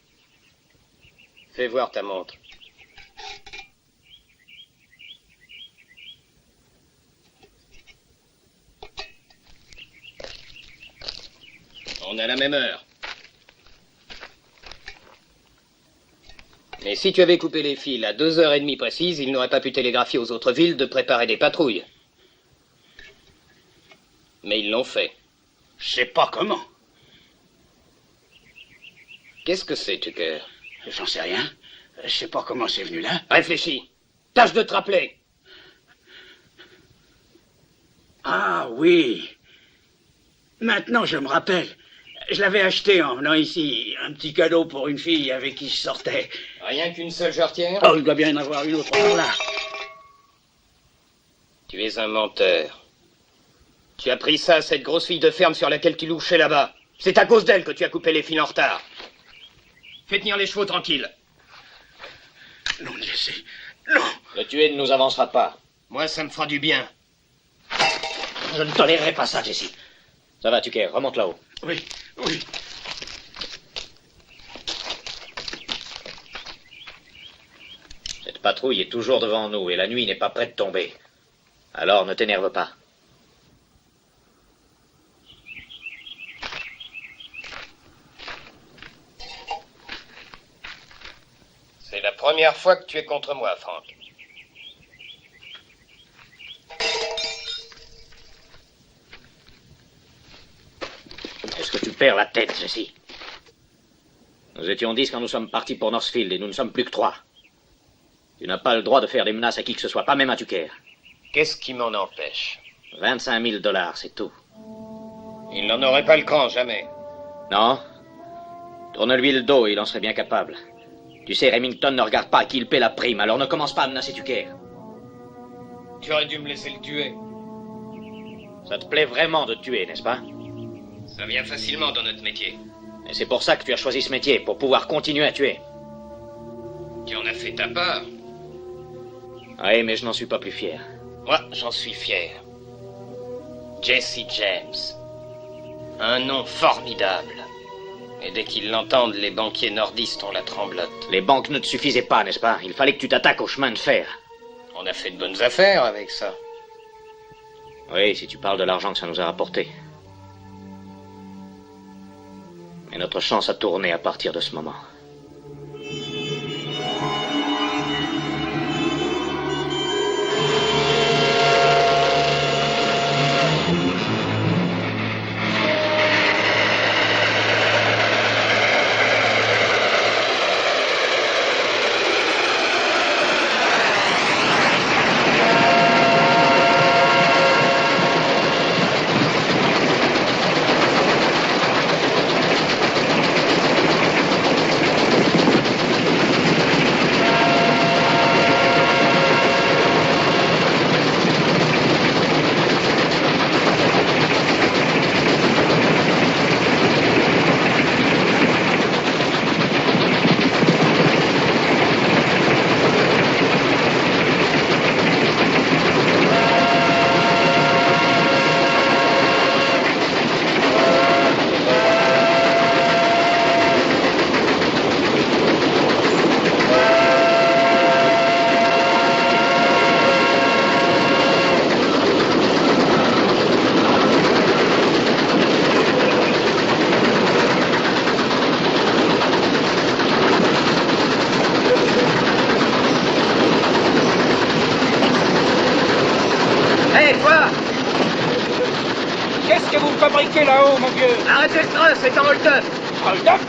Fais voir ta montre. On a la même heure. Mais si tu avais coupé les fils à 2h30 précises, ils n'auraient pas pu télégraphier aux autres villes de préparer des patrouilles. Mais ils l'ont fait. Je sais pas comment. Qu'est-ce que c'est, Tucker? J'en sais rien. Je sais pas comment c'est venu là. Réfléchis. Tâche de te rappeler. Ah oui. Maintenant, je me rappelle. Je l'avais acheté en venant ici. Un petit cadeau pour une fille avec qui je sortais. Rien qu'une seule jarretière? Oh, il doit bien y en avoir une autre par là. Tu es un menteur. Tu as pris ça à cette grosse fille de ferme sur laquelle tu louchais là-bas. C'est à cause d'elle que tu as coupé les fils en retard. Fais tenir les chevaux tranquilles. Non, Jesse. Non. Le tuer ne nous avancera pas. Moi, ça me fera du bien. Je ne tolérerai pas ça, Jesse. Ça va, Tucker, remonte là-haut. Oui, oui. Cette patrouille est toujours devant nous et la nuit n'est pas près de tomber. Alors ne t'énerve pas. C'est la première fois que tu es contre moi, Frank. Est-ce que tu perds la tête, Jesse? Nous étions 10 quand nous sommes partis pour Northfield et nous ne sommes plus que 3. Tu n'as pas le droit de faire des menaces à qui que ce soit, pas même à Tucker. Qu'est-ce qui m'en empêche? 25 000 $, c'est tout. Il n'en aurait pas le cran, jamais. Non? Tourne-lui le dos, il en serait bien capable. Tu sais, Remington ne regarde pas à qui il paie la prime, alors ne commence pas à menacer Tucker. Tu aurais dû me laisser le tuer. Ça te plaît vraiment de tuer, n'est-ce pas? Ça vient facilement dans notre métier. Et c'est pour ça que tu as choisi ce métier, pour pouvoir continuer à tuer. Tu en as fait ta part. Oui, mais je n'en suis pas plus fier. Moi, j'en suis fier. Jesse James. Un nom formidable. Et dès qu'ils l'entendent, les banquiers nordistes ont la tremblote. Les banques ne te suffisaient pas, n'est-ce pas? Il fallait que tu t'attaques au chemin de fer. On a fait de bonnes affaires avec ça. Oui, si tu parles de l'argent que ça nous a rapporté. Mais notre chance a tourné à partir de ce moment. Fabriqué là-haut, mon vieux. Arrêtez le train, c'est un hold-up. Hold-up?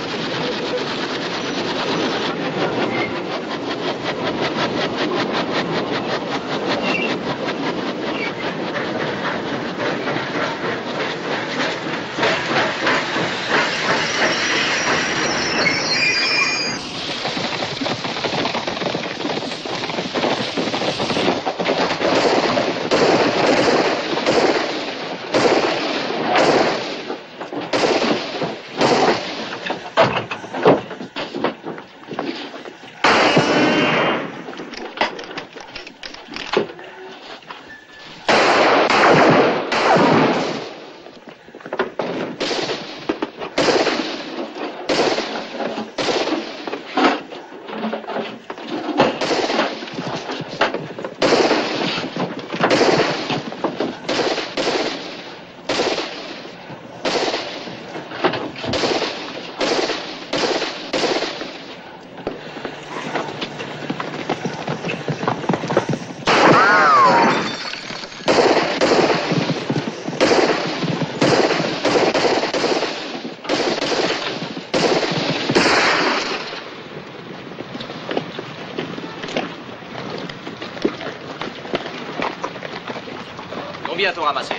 bientôt ramassé.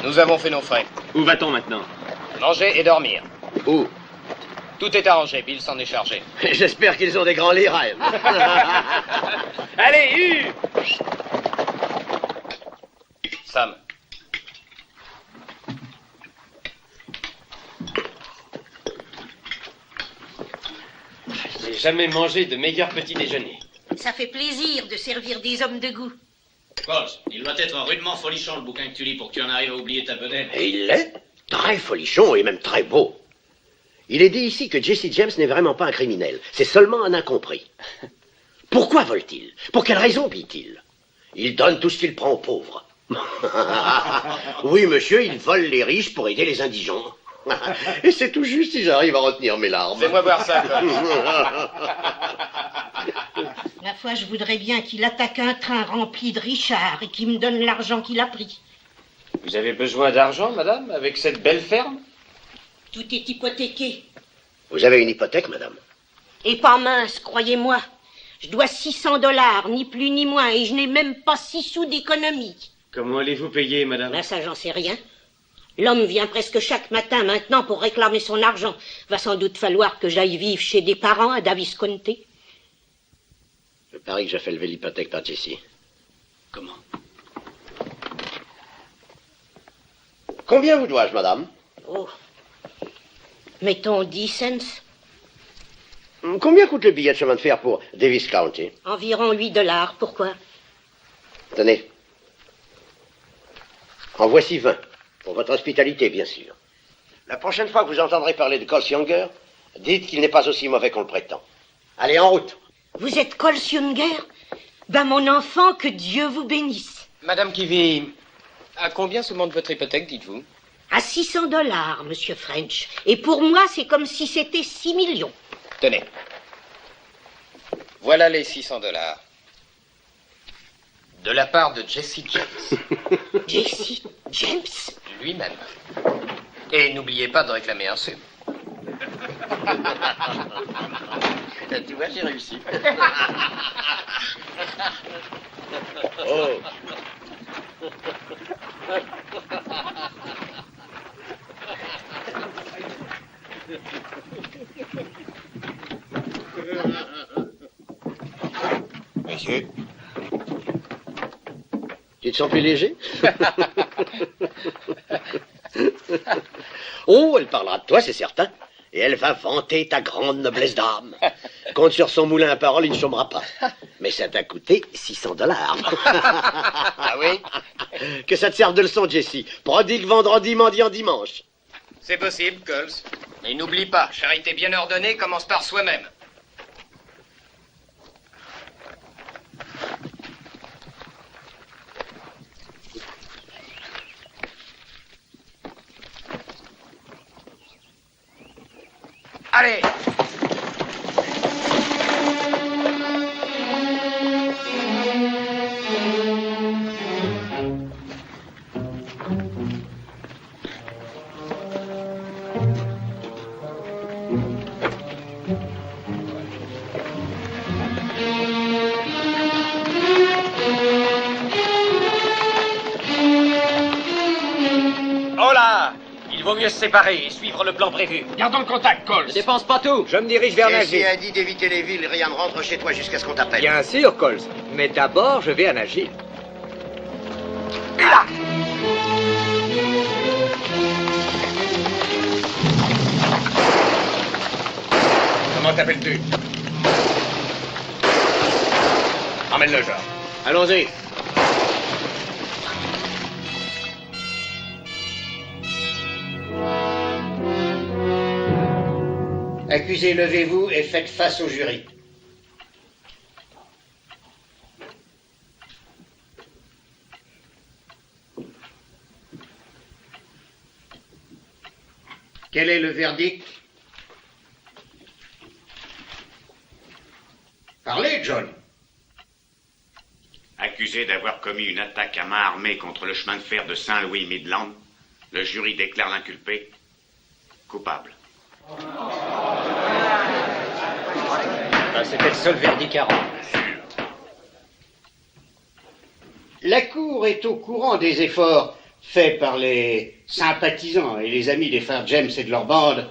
Nous avons fait nos frais. Où va-t-on maintenant? Manger et dormir. Où? Tout est arrangé, Bill s'en est chargé. J'espère qu'ils ont des grands lits, Ryan. Allez, Sam. J'ai jamais mangé de meilleur petit déjeuner. Ça fait plaisir de servir des hommes de goût. Coles, il doit être rudement folichon le bouquin que tu lis pour que tu en arrives à oublier ta bedaine. Et il l'est. Très folichon et même très beau. Il est dit ici que Jesse James n'est vraiment pas un criminel. C'est seulement un incompris. Pourquoi vole-t-il? Pour quelle raison pille-t-il? Il donne tout ce qu'il prend aux pauvres. Oui, monsieur, il vole les riches pour aider les indigents. Et c'est tout juste si j'arrive à retenir mes larmes. Fais-moi voir ça, Coles. La fois, je voudrais bien qu'il attaque un train rempli de Richard et qu'il me donne l'argent qu'il a pris. Vous avez besoin d'argent, madame, avec cette belle ferme? Tout est hypothéqué. Vous avez une hypothèque, madame? Et pas mince, croyez-moi. Je dois $600, ni plus ni moins, et je n'ai même pas 6 sous d'économie. Comment allez-vous payer, madame? Ben ça, j'en sais rien. L'homme vient presque chaque matin maintenant pour réclamer son argent. Va sans doute falloir que j'aille vivre chez des parents à Davisconte. Je parie que j'ai fait lever l'hypothèque par Jesse. Comment? Combien vous dois-je, madame? Oh. Mettons 10 cents. Combien coûte le billet de chemin de fer pour Davis County? Environ $8. Pourquoi? Tenez. En voici 20. Pour votre hospitalité, bien sûr. La prochaine fois que vous entendrez parler de Coles Younger, dites qu'il n'est pas aussi mauvais qu'on le prétend. Allez, en route. Vous êtes Coles Younger? Ben, mon enfant, que Dieu vous bénisse. Madame Kivy, à combien se monte votre hypothèque, dites-vous? À $600, monsieur French. Et pour moi, c'est comme si c'était 6 millions. Tenez. Voilà les $600. De la part de Jesse James. Jesse James? Lui-même. Et n'oubliez pas de réclamer un sou. Tu vois, j'ai réussi. Oh. Monsieur, tu te sens plus léger? Oh, elle parlera de toi, c'est certain. Et elle va vanter ta grande noblesse d'âme. Compte sur son moulin à parole, il ne chômera pas. Mais ça t'a coûté $600. Ah oui? Que ça te serve de leçon, Jesse. Prodigue vendredi, mendiant dimanche. C'est possible, Coles. Et n'oublie pas, charité bien ordonnée commence par soi-même. Allez! Oh là! Il vaut mieux se séparer et suivre le plan prévu. Gardons le contact, Coles. Ne dépense pas tout. Je me dirige vers Jesse Nashville. a dit d'éviter les villes. Ryan, rentre chez toi jusqu'à ce qu'on t'appelle. Bien sûr, Coles. Mais d'abord, je vais à Nashville. Là! Comment t'appelles-tu? Emmène-le, genre. Allons-y. Accusés, levez-vous et faites face au jury. Quel est le verdict? Parlez, John. Accusé d'avoir commis une attaque à main armée contre le chemin de fer de Saint-Louis Midland, le jury déclare l'inculpé coupable. Ben, c'était le seul verdict à rendre. La Cour est au courant des efforts faits par les sympathisants et les amis des frères James et de leur bande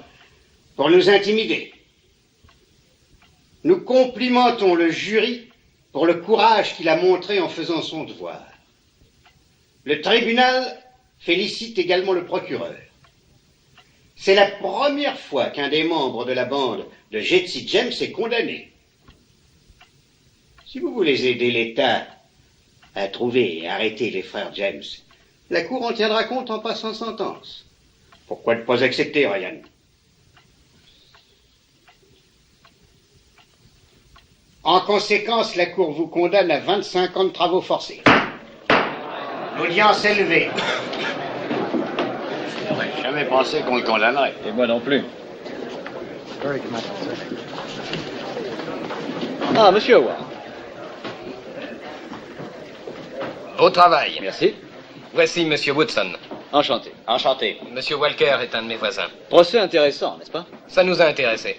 pour nous intimider. Nous complimentons le jury pour le courage qu'il a montré en faisant son devoir. Le tribunal félicite également le procureur. C'est la première fois qu'un des membres de la bande de Jesse James est condamné. Si vous voulez aider l'État à trouver et arrêter les frères James, la Cour en tiendra compte en passant sentence. Pourquoi ne pas accepter, Ryan? En conséquence, la Cour vous condamne à 25 ans de travaux forcés. L'audience est levée. Je n'aurais jamais pensé qu'on le condamnerait. Et moi non plus. Ah, monsieur Howard. Beau travail. Merci. Voici Monsieur Woodson. Enchanté. Enchanté. Monsieur Walker est un de mes voisins. Procès intéressant, n'est-ce pas? Ça nous a intéressés.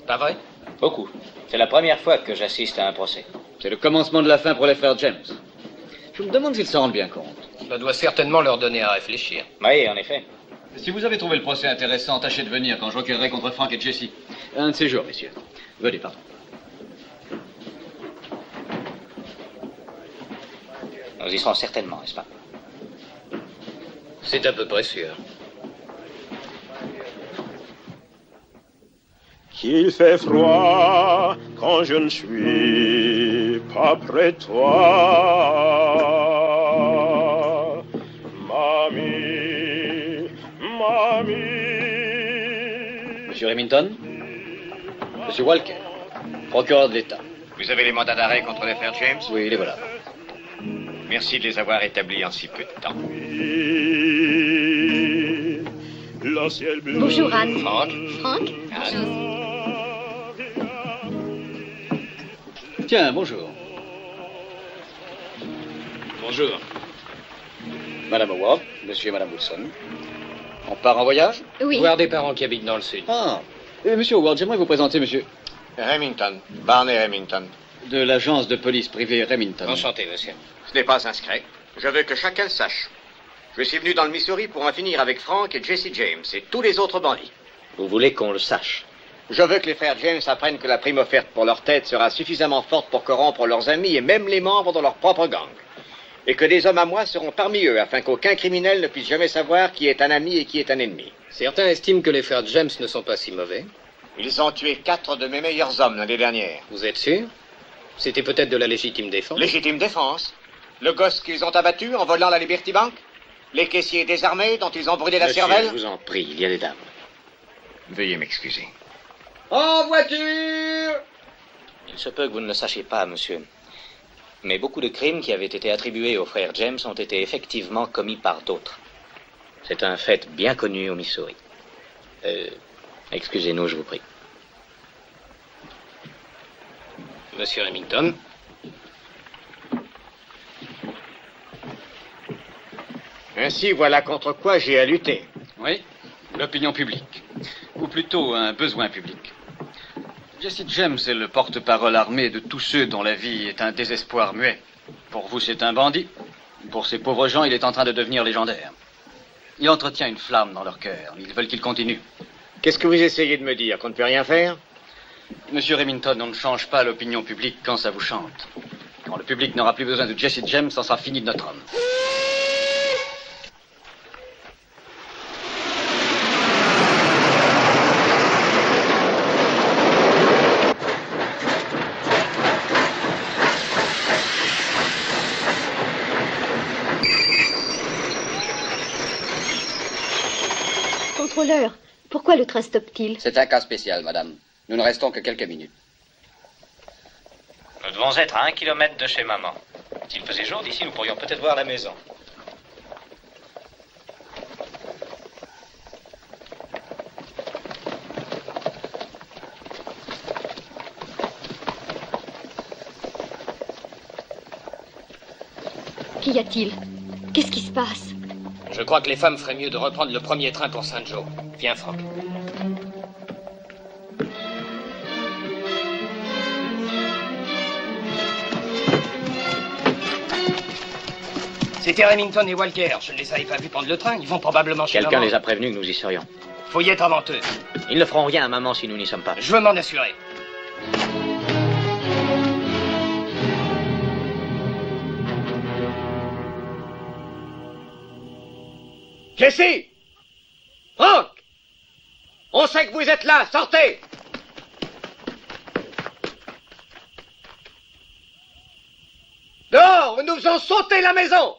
Pas vrai? Beaucoup. C'est la première fois que j'assiste à un procès. C'est le commencement de la fin pour les frères James. Je me demande s'ils s'en rendent bien compte. Ça doit certainement leur donner à réfléchir. Oui, en effet. Si vous avez trouvé le procès intéressant, tâchez de venir quand je requerrai contre Frank et Jesse. Un de ces jours, messieurs. Venez, pardon. Nous y serons certainement, n'est-ce pas? C'est à peu près sûr. Qu'il fait froid quand je ne suis pas près de toi. Mamie, mamie. Monsieur Remington? Monsieur Walker, procureur de l'État. Vous avez les mandats d'arrêt contre les frères James? Oui, les voilà. Merci de les avoir établis en si peu de temps. Bonjour, Anne. Frank? Frank? Bonjour. Tiens, bonjour. Bonjour. Madame Howard, monsieur et madame Wilson. On part en voyage? Oui. Voir des parents qui habitent dans le sud. Ah. Monsieur Howard, j'aimerais vous présenter monsieur... Remington. Barney Remington. De l'agence de police privée Remington. Enchanté, monsieur. Ce n'est pas inscrit. Je veux que chacun le sache. Je suis venu dans le Missouri pour en finir avec Frank et Jesse James et tous les autres bandits. Vous voulez qu'on le sache? Je veux que les frères James apprennent que la prime offerte pour leur tête sera suffisamment forte pour corrompre leurs amis et même les membres de leur propre gang. Et que des hommes à moi seront parmi eux afin qu'aucun criminel ne puisse jamais savoir qui est un ami et qui est un ennemi. Certains estiment que les frères James ne sont pas si mauvais. Ils ont tué 4 de mes meilleurs hommes l'année dernière. Vous êtes sûr? C'était peut-être de la légitime défense. Légitime défense? Le gosse qu'ils ont abattu en volant la Liberty Bank? Les caissiers désarmés dont ils ont brûlé la cervelle? Je vous en prie, il y a des dames. Veuillez m'excuser. En voiture! Il se peut que vous ne le sachiez pas, monsieur. Mais beaucoup de crimes qui avaient été attribués aux frères James ont été effectivement commis par d'autres. C'est un fait bien connu au Missouri. Excusez-nous, je vous prie. Monsieur Remington. Ainsi, voilà contre quoi j'ai à lutter. Oui, l'opinion publique. Ou plutôt un besoin public. Jesse James est le porte-parole armé de tous ceux dont la vie est un désespoir muet. Pour vous, c'est un bandit. Pour ces pauvres gens, il est en train de devenir légendaire. Il entretient une flamme dans leur cœur. Ils veulent qu'il continue. Qu'est-ce que vous essayez de me dire? Qu'on ne peut rien faire? Monsieur Remington, on ne change pas l'opinion publique quand ça vous chante. Quand le public n'aura plus besoin de Jesse James, ça sera fini de notre homme. Contrôleur, pourquoi le train stoppe-t-il? C'est un cas spécial, madame. Nous ne restons que quelques minutes. Nous devons être à 1 kilomètre de chez maman. S'il faisait jour d'ici, nous pourrions peut-être voir la maison. Qu'y a-t-il? Qu'est-ce qui se passe? Je crois que les femmes feraient mieux de reprendre le premier train pour St. Joe. Viens, Frank. C'était Remington et Walker. Je ne les avais pas vus prendre le train. Ils vont probablement chez Quelqu'un maman. les a prévenus que nous y serions. Faut y être avant eux. Ils ne feront rien à maman si nous n'y sommes pas. Je veux m'en assurer. Jesse! Frank! On sait que vous êtes là, sortez! Dehors, nous faisons sauter la maison!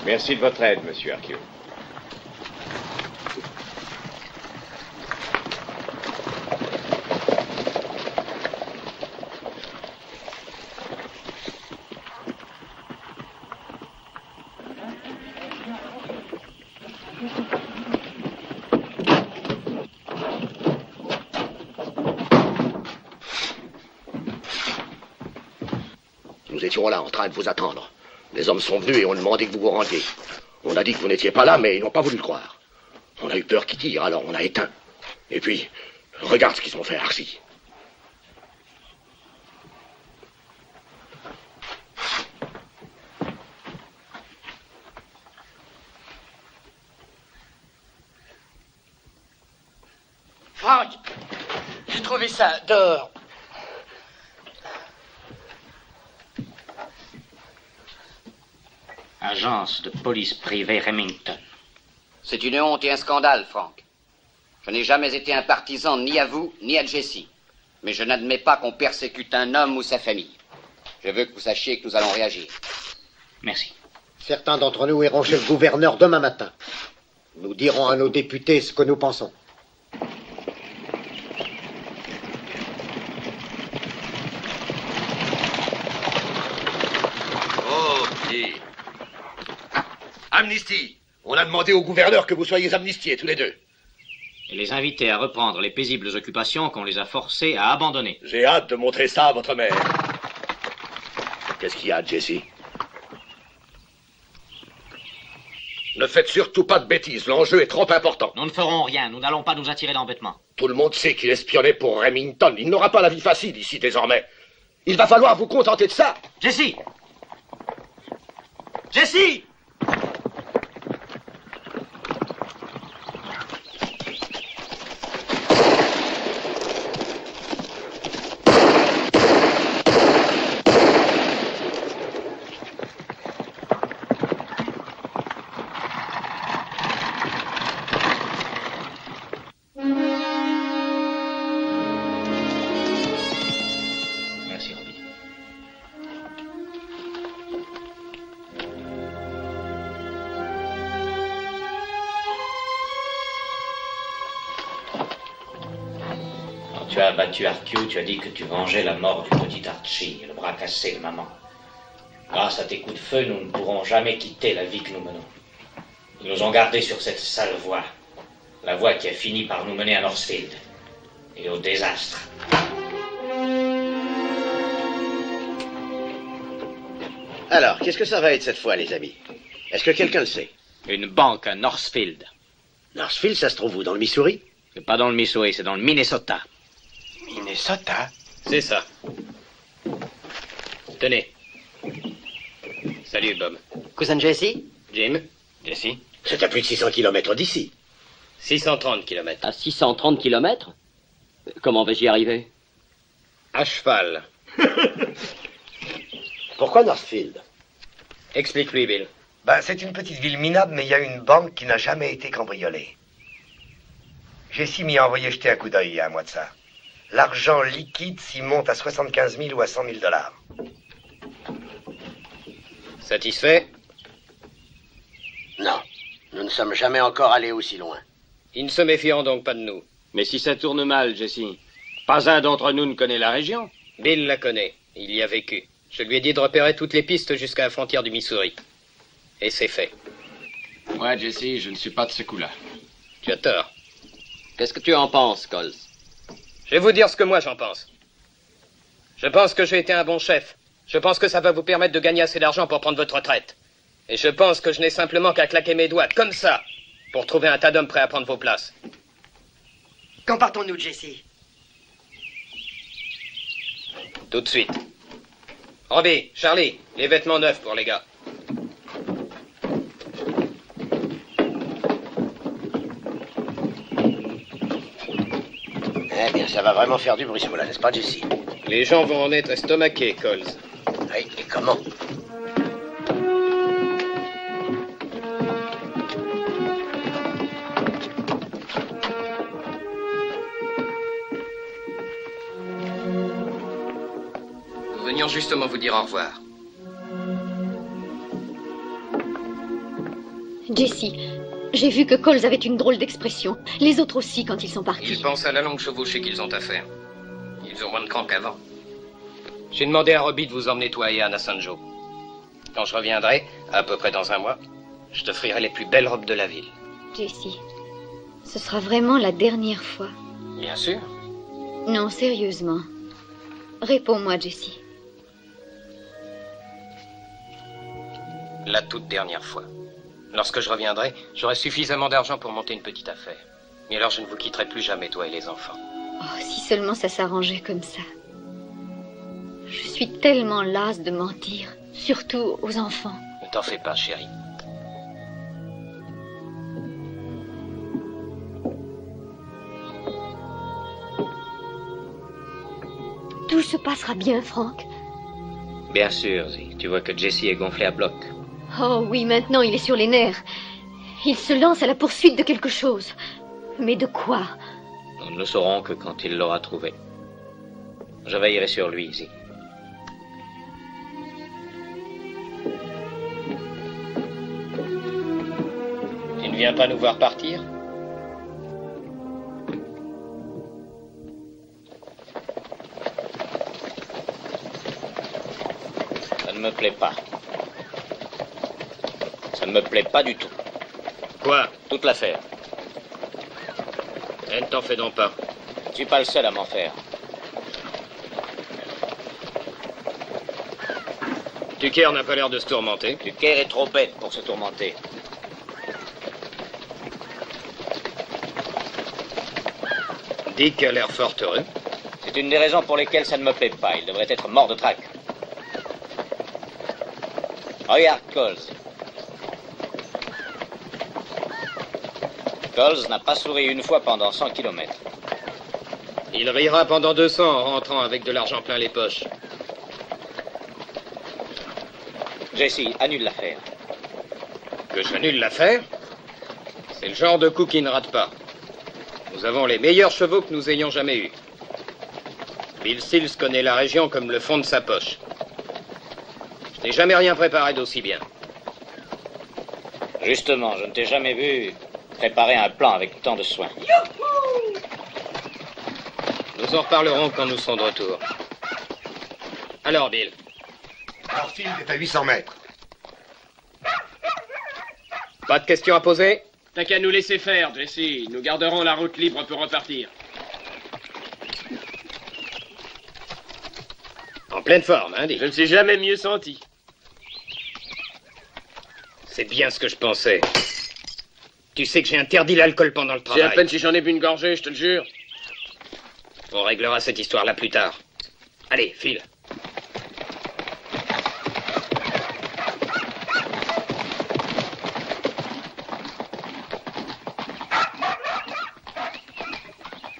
Merci de votre aide, monsieur Hercule. Nous étions là en train de vous attendre. Les hommes sont venus et ont demandé que vous vous rendiez. On a dit que vous n'étiez pas là, mais ils n'ont pas voulu le croire. On a eu peur qu'ils tirent, alors on a éteint. Et puis, regarde ce qu'ils ont fait, Archie. Frank, j'ai trouvé ça dehors. Agence de police privée Remington. C'est une honte et un scandale, Frank. Je n'ai jamais été un partisan ni à vous, ni à Jesse. Mais je n'admets pas qu'on persécute un homme ou sa famille. Je veux que vous sachiez que nous allons réagir. Merci. Certains d'entre nous iront chez le gouverneur demain matin. Nous dirons à nos députés ce que nous pensons. Ok. Amnistie. On a demandé au gouverneur que vous soyez amnistiés tous les deux. Et les inviter à reprendre les paisibles occupations qu'on les a forcés à abandonner. J'ai hâte de montrer ça à votre mère. Qu'est-ce qu'il y a, Jesse? Ne faites surtout pas de bêtises, l'enjeu est trop important. Nous ne ferons rien, nous n'allons pas nous attirer d'embêtement. Tout le monde sait qu'il espionnait pour Remington. Il n'aura pas la vie facile ici désormais. Il va falloir vous contenter de ça. Jesse! Jesse! Merci, Robbie. Quand tu as abattu Arcue, tu as dit que tu vengeais la mort du petit Archie et le bras cassé de maman. Grâce à tes coups de feu, nous ne pourrons jamais quitter la vie que nous menons. Ils nous ont gardés sur cette sale voie. La voie qui a fini par nous mener à Northfield et au désastre. Alors, qu'est-ce que ça va être cette fois, les amis? Est-ce que quelqu'un le sait? Une banque à Northfield. Northfield, ça se trouve où? Dans le Missouri? C'est pas dans le Missouri, c'est dans le Minnesota. Minnesota? C'est ça. Tenez. Salut, Bob. Cousin Jesse? Jim? Jesse? C'est à plus de 600 km d'ici. 630 km. À 630 km? Comment vais-je y arriver? À cheval. Pourquoi Northfield? Explique-lui, Bill. Ben, c'est une petite ville minable, mais il y a une banque qui n'a jamais été cambriolée. Jessie m'y a envoyé jeter un coup d'œil il y a un mois de ça. L'argent liquide s'y monte à 75 000 ou à 100 000 $. Satisfait? Non, nous ne sommes jamais encore allés aussi loin. Ils ne se méfieront donc pas de nous. Mais si ça tourne mal, Jesse, pas un d'entre nous ne connaît la région. Bill la connaît. Il y a vécu. Je lui ai dit de repérer toutes les pistes jusqu'à la frontière du Missouri. Et c'est fait. Ouais, Jesse, je ne suis pas de ce coup-là. Tu as tort. Qu'est-ce que tu en penses, Coles? Je vais vous dire ce que moi j'en pense. Je pense que j'ai été un bon chef. Je pense que ça va vous permettre de gagner assez d'argent pour prendre votre retraite. Et je pense que je n'ai simplement qu'à claquer mes doigts, comme ça, pour trouver un tas d'hommes prêts à prendre vos places. Quand partons-nous, Jesse? Tout de suite. Robbie, Charlie, les vêtements neufs pour les gars. Eh bien, ça va vraiment faire du bruit, ce mot-là, n'est-ce pas, Jesse? Les gens vont en être estomaqués, Coles. Oui, et comment? Nous venions justement vous dire au revoir. Jesse, j'ai vu que Coles avait une drôle d'expression. Les autres aussi, quand ils sont partis. Ils pensent à la longue chevauchée qu'ils ont à faire. Ils ont moins de cran qu'avant. J'ai demandé à Robbie de vous emmener toi et Anne à San Joe. Quand je reviendrai, à peu près dans un mois, je t'offrirai les plus belles robes de la ville. Jesse, ce sera vraiment la dernière fois. Bien sûr. Non, sérieusement. Réponds-moi, Jesse. La toute dernière fois. Lorsque je reviendrai, j'aurai suffisamment d'argent pour monter une petite affaire. Et alors je ne vous quitterai plus jamais, toi et les enfants. Oh, si seulement ça s'arrangeait comme ça. Je suis tellement lasse de mentir, surtout aux enfants. Ne t'en fais pas, chérie. Tout se passera bien, Frank. Bien sûr, Zee. Tu vois que Jesse est gonflé à bloc. Oh oui, maintenant il est sur les nerfs. Il se lance à la poursuite de quelque chose. Mais de quoi? Nous ne le saurons que quand il l'aura trouvé. Je veillerai sur lui, Zee. Tu ne viens pas nous voir partir? Ça ne me plaît pas. Ça ne me plaît pas du tout. Quoi? Toute l'affaire. Ne t'en fais donc pas. Je ne suis pas le seul à m'en faire. Tucker n'a pas l'air de se tourmenter. Tucker est trop bête pour se tourmenter. Dick a l'air fort heureux. C'est une des raisons pour lesquelles ça ne me plaît pas. Il devrait être mort de trac. Regarde Coles. Coles n'a pas souri une fois pendant 100 kilomètres. Il rira pendant 200 en rentrant avec de l'argent plein les poches. Jesse, annule l'affaire. Que j'annule l'affaire? C'est le genre de coup qui ne rate pas. Nous avons les meilleurs chevaux que nous ayons jamais eus. Bill Sills connaît la région comme le fond de sa poche. Je n'ai jamais rien préparé d'aussi bien. Justement, je ne t'ai jamais vu préparer un plan avec tant de soin. Nous en reparlerons quand nous serons de retour. Alors, Bill. Northfield est à 800 mètres. Pas de questions à poser? T'as qu'à nous laisser faire, Jesse. Nous garderons la route libre pour repartir. En pleine forme, hein, Dick? Je ne suis jamais mieux senti. C'est bien ce que je pensais. Tu sais que j'ai interdit l'alcool pendant le travail. C'est à peine si j'en ai bu une gorgée, je te le jure. On réglera cette histoire-là plus tard. Allez, file.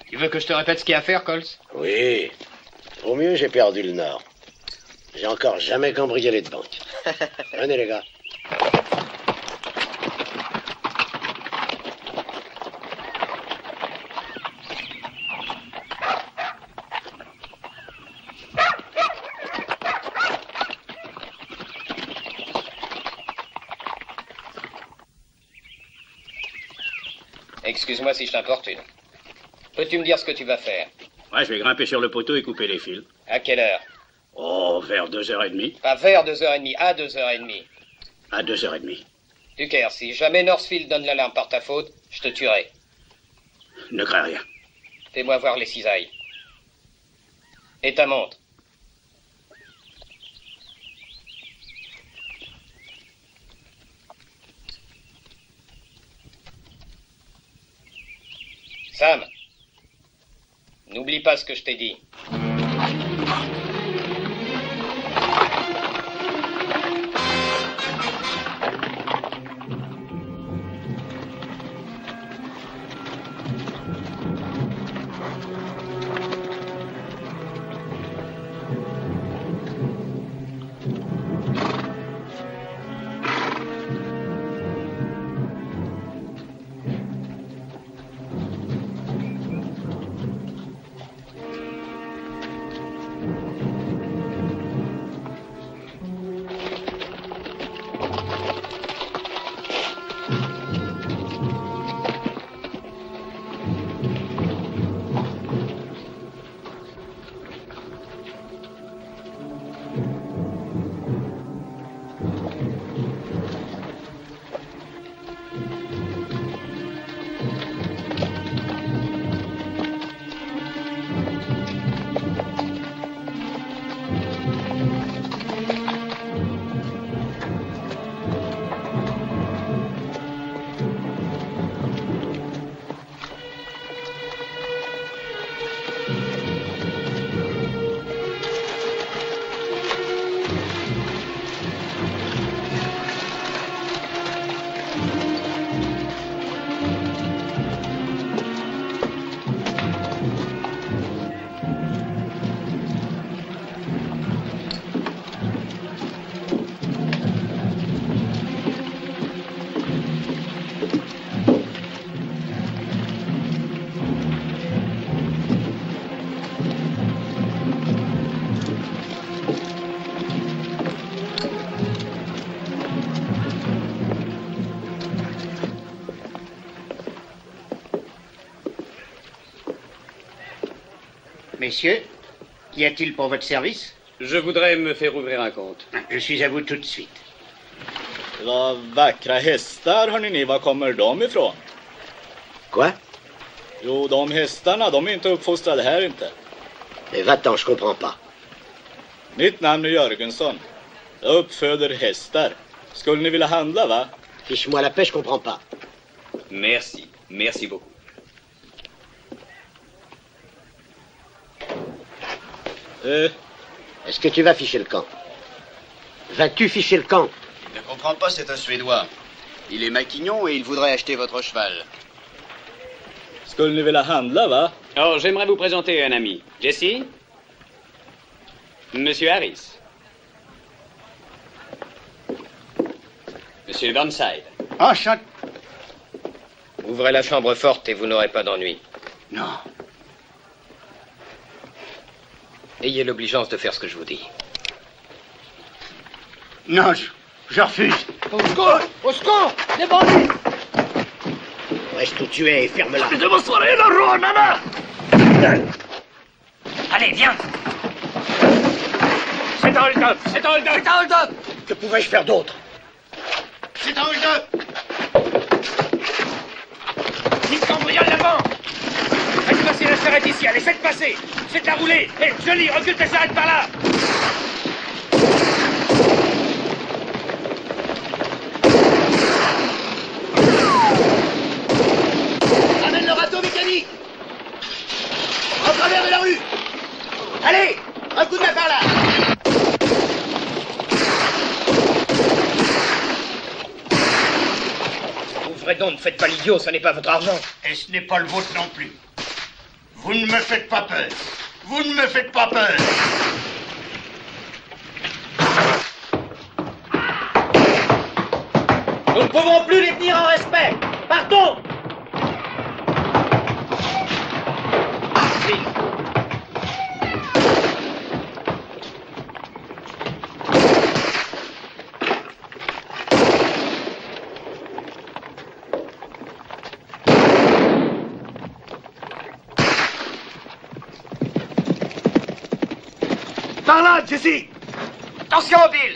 Tu veux que je te répète ce qu'il y a à faire, Coles? Oui. Au mieux, j'ai perdu le nord. J'ai encore jamais cambriolé de banque. Venez, les gars. Excuse-moi si je t'importune. Peux-tu me dire ce que tu vas faire? Ouais, je vais grimper sur le poteau et couper les fils. À quelle heure? Oh, vers 2h30. Pas vers 2h30, à 2h30. À 2h30. Tucker, si jamais Northfield donne l'alarme par ta faute, je te tuerai. Ne crains rien. Fais-moi voir les cisailles. Et ta montre. Sam, n'oublie pas ce que je t'ai dit. Messieurs, qu'y a-t-il pour votre service? Je voudrais me faire ouvrir un compte. Je suis à vous tout de suite. Vad vackra hästar, hörni ni. Var kommer de ifrån? Quoi? Jo, de hästarna, de är inte uppfostrade här inte. Mais va-t'en, je comprends pas. Mitt namn är Jörgensson. Jag uppföder hästar. Skulle ni vilja handla, va? Fiche-moi la paix, je comprends pas. Merci. Merci beaucoup. Est-ce que tu vas ficher le camp? Vas-tu ficher le camp? Je ne comprends pas, c'est un Suédois. Il est maquignon et il voudrait acheter votre cheval. Skulle ni vilja handla, va? Oh, j'aimerais vous présenter un ami. Jesse? Monsieur Harris. Monsieur Burnside. Enchanté. Ouvrez la chambre forte et vous n'aurez pas d'ennui. Non. Ayez l'obligeance de faire ce que je vous dis. Non, je refuse. Au secours! Au secours! Les bandits! Reste où tu es et ferme-la. Allez, viens. C'est un hold-up! C'est un hold-up! C'est un hold-up! Que pouvais-je faire d'autre? C'est un hold-up! Ils cambriolent la banque! Faites passer la charrette ici, allez, faites passer! Faites-la rouler! Hé, Johnny, recule ta charrette par là! Ramène le râteau mécanique! En travers de la rue! Allez! Un coup de main par là! Ouvrez donc, ne faites pas l'idiot, ce n'est pas votre argent. Et ce n'est pas le vôtre non plus. Vous ne me faites pas peur. Vous ne me faites pas peur. ne pouvons plus les tenir en respect. Partons. Par là, Jesse! Attention, Bill!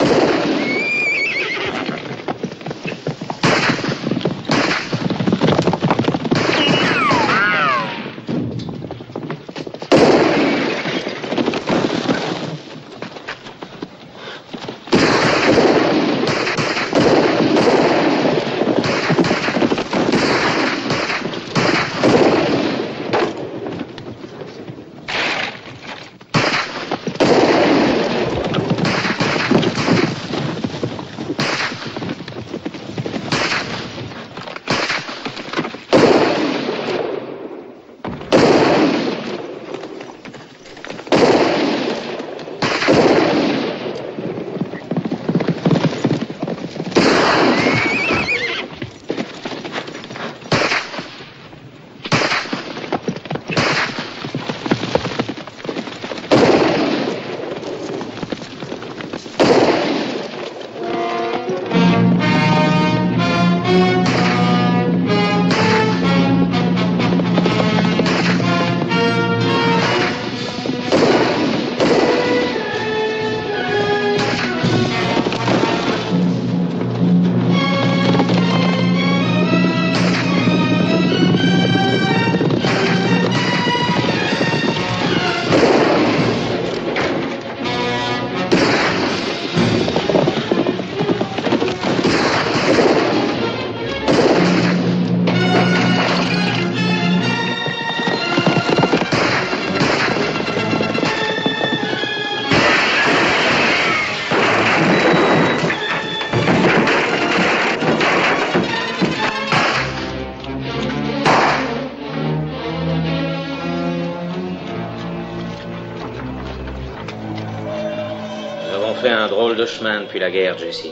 Fait un drôle de chemin depuis la guerre, Jesse.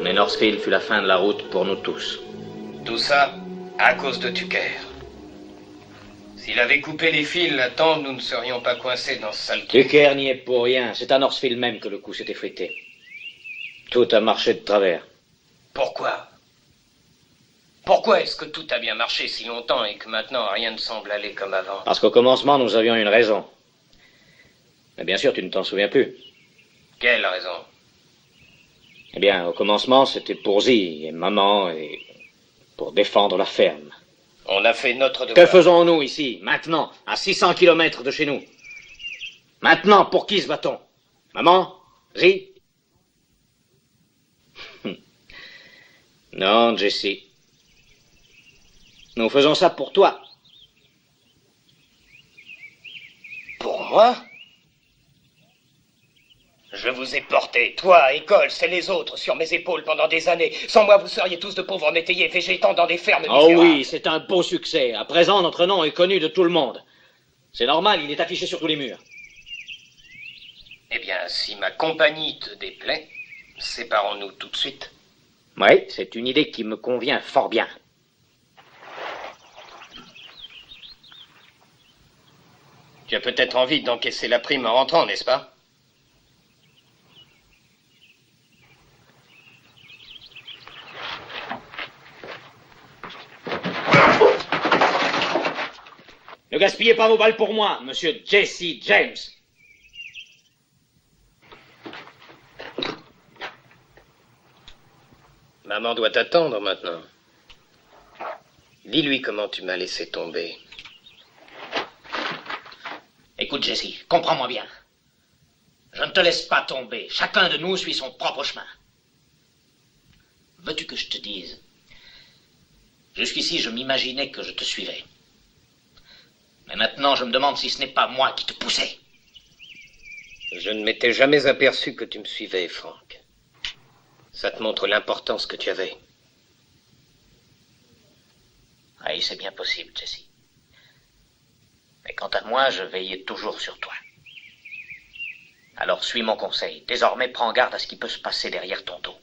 Mais Northfield fut la fin de la route pour nous tous. Tout ça à cause de Tucker. S'il avait coupé les fils à temps, nous ne serions pas coincés dans ce sale trou. Tucker n'y est pour rien. C'est à Northfield même que le coup s'est effrité. Tout a marché de travers. Pourquoi? Pourquoi est-ce que tout a bien marché si longtemps et que maintenant rien ne semble aller comme avant? Parce qu'au commencement, nous avions une raison. Mais bien sûr, tu ne t'en souviens plus. Quelle raison? Eh bien, au commencement, c'était pour Zi et maman et pour défendre la ferme. On a fait notre devoir. Que faisons-nous ici, maintenant, à 600 kilomètres de chez nous? Maintenant, pour qui se bat-on? Maman? Zi? Non, Jesse. Nous faisons ça pour toi. Pour moi? Je vous ai porté, toi, École, c'est les autres, sur mes épaules pendant des années. Sans moi, vous seriez tous de pauvres métayers végétant dans des fermes misérables. Oh oui, c'est un beau succès. À présent, notre nom est connu de tout le monde. C'est normal, il est affiché sur tous les murs. Eh bien, si ma compagnie te déplaît, séparons-nous tout de suite. Oui, c'est une idée qui me convient fort bien. Tu as peut-être envie d'encaisser la prime en rentrant, n'est-ce pas? Ne gaspillez pas vos balles pour moi, monsieur Jesse James. Maman doit t'attendre maintenant. Dis-lui comment tu m'as laissé tomber. Écoute, Jesse, comprends-moi bien. Je ne te laisse pas tomber. Chacun de nous suit son propre chemin. Veux-tu que je te dise? Jusqu'ici, je m'imaginais que je te suivais. Mais maintenant, je me demande si ce n'est pas moi qui te poussais. Je ne m'étais jamais aperçu que tu me suivais, Frank. Ça te montre l'importance que tu avais. Oui, c'est bien possible, Jesse. Mais quant à moi, je veillais toujours sur toi. Alors suis mon conseil. Désormais, prends garde à ce qui peut se passer derrière ton dos.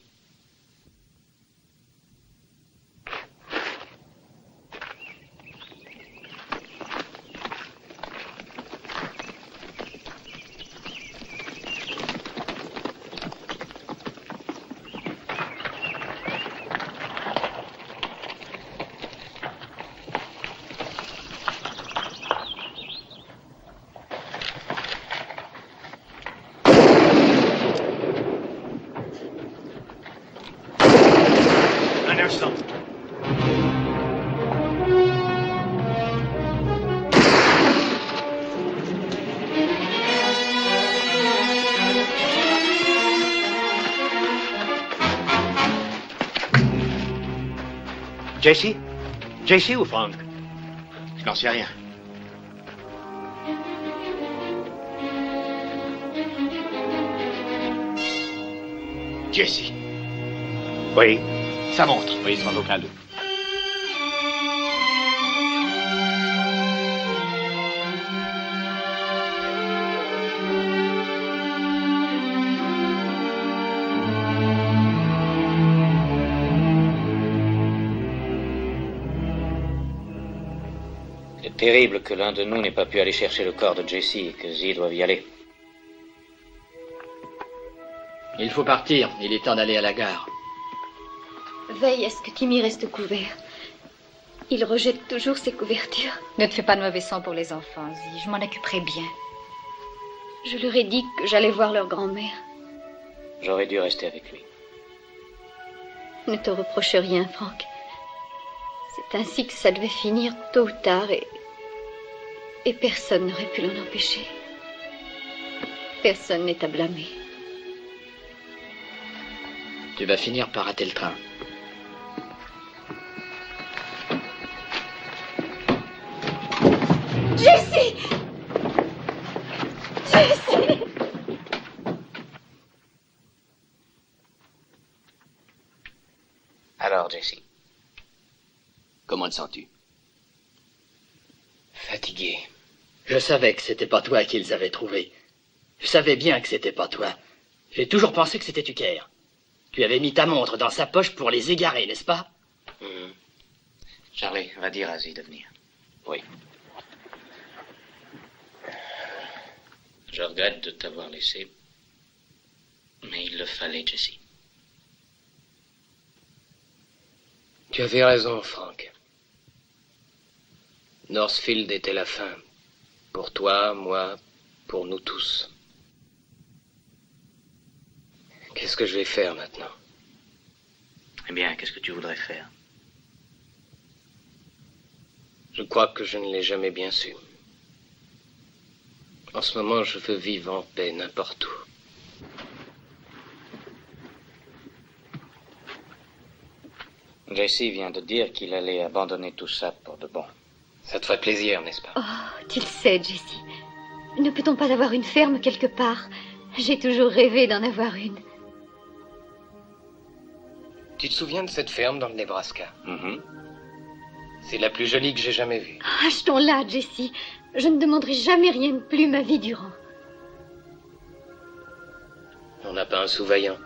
Jessie? Jessie ou Frank? Je n'en sais rien. Jessie. Oui. Sa montre. Oui, sans aucun doute. C'est terrible que l'un de nous n'ait pas pu aller chercher le corps de Jessie et que Z doive y aller. Il faut partir. Il est temps d'aller à la gare. Veille à ce que Timmy reste couvert. Il rejette toujours ses couvertures. Ne te fais pas de mauvais sang pour les enfants, Z. Je m'en occuperai bien. Je leur ai dit que j'allais voir leur grand-mère. J'aurais dû rester avec lui. Ne te reproche rien, Frank. C'est ainsi que ça devait finir tôt ou tard et personne n'aurait pu l'en empêcher. Personne n'est à blâmer. Tu vas finir par rater le train. Jessie! Jessie! Alors, Jessie. Comment te sens-tu? Fatigué. Je savais que c'était pas toi qu'ils avaient trouvé. Je savais bien que c'était pas toi. J'ai toujours pensé que c'était Tucker. Tu avais mis ta montre dans sa poche pour les égarer, n'est-ce pas? Charlie, va dire à Z de venir. Oui. Je regrette de t'avoir laissé, mais il le fallait, Jessie. Tu avais raison, Frank. Northfield était la fin. Pour toi, moi, pour nous tous. Qu'est-ce que je vais faire maintenant? Eh bien, qu'est-ce que tu voudrais faire? Je crois que je ne l'ai jamais bien su. En ce moment, je veux vivre en paix n'importe où. Jessie vient de dire qu'il allait abandonner tout ça pour de bon. Ça te ferait plaisir, n'est-ce pas? Oh, tu le sais, Jessie. Ne peut-on pas avoir une ferme quelque part? J'ai toujours rêvé d'en avoir une. Tu te souviens de cette ferme dans le Nebraska? C'est la plus jolie que j'ai jamais vue. Achetons-la, Jessie. Je ne demanderai jamais rien de plus ma vie durant. On n'a pas un sous-vaillant.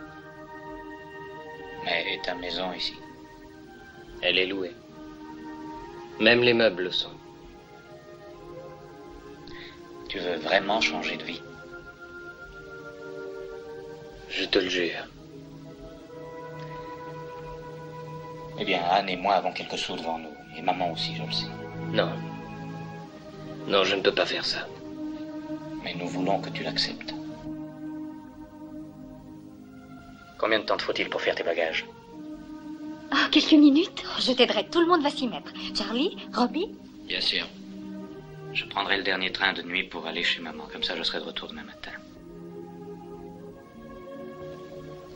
Mais ta maison ici? Elle est louée. Même les meubles le sont. Tu veux vraiment changer de vie? Je te le jure. Eh bien, Anne et moi avons quelques sous devant nous. Et maman aussi, je le sais. Non. Non, je ne peux pas faire ça. Mais nous voulons que tu l'acceptes. Combien de temps te faut-il pour faire tes bagages? Oh, quelques minutes. Je t'aiderai, tout le monde va s'y mettre. Charlie, Robbie? Bien sûr. Je prendrai le dernier train de nuit pour aller chez maman. Comme ça, je serai de retour demain matin.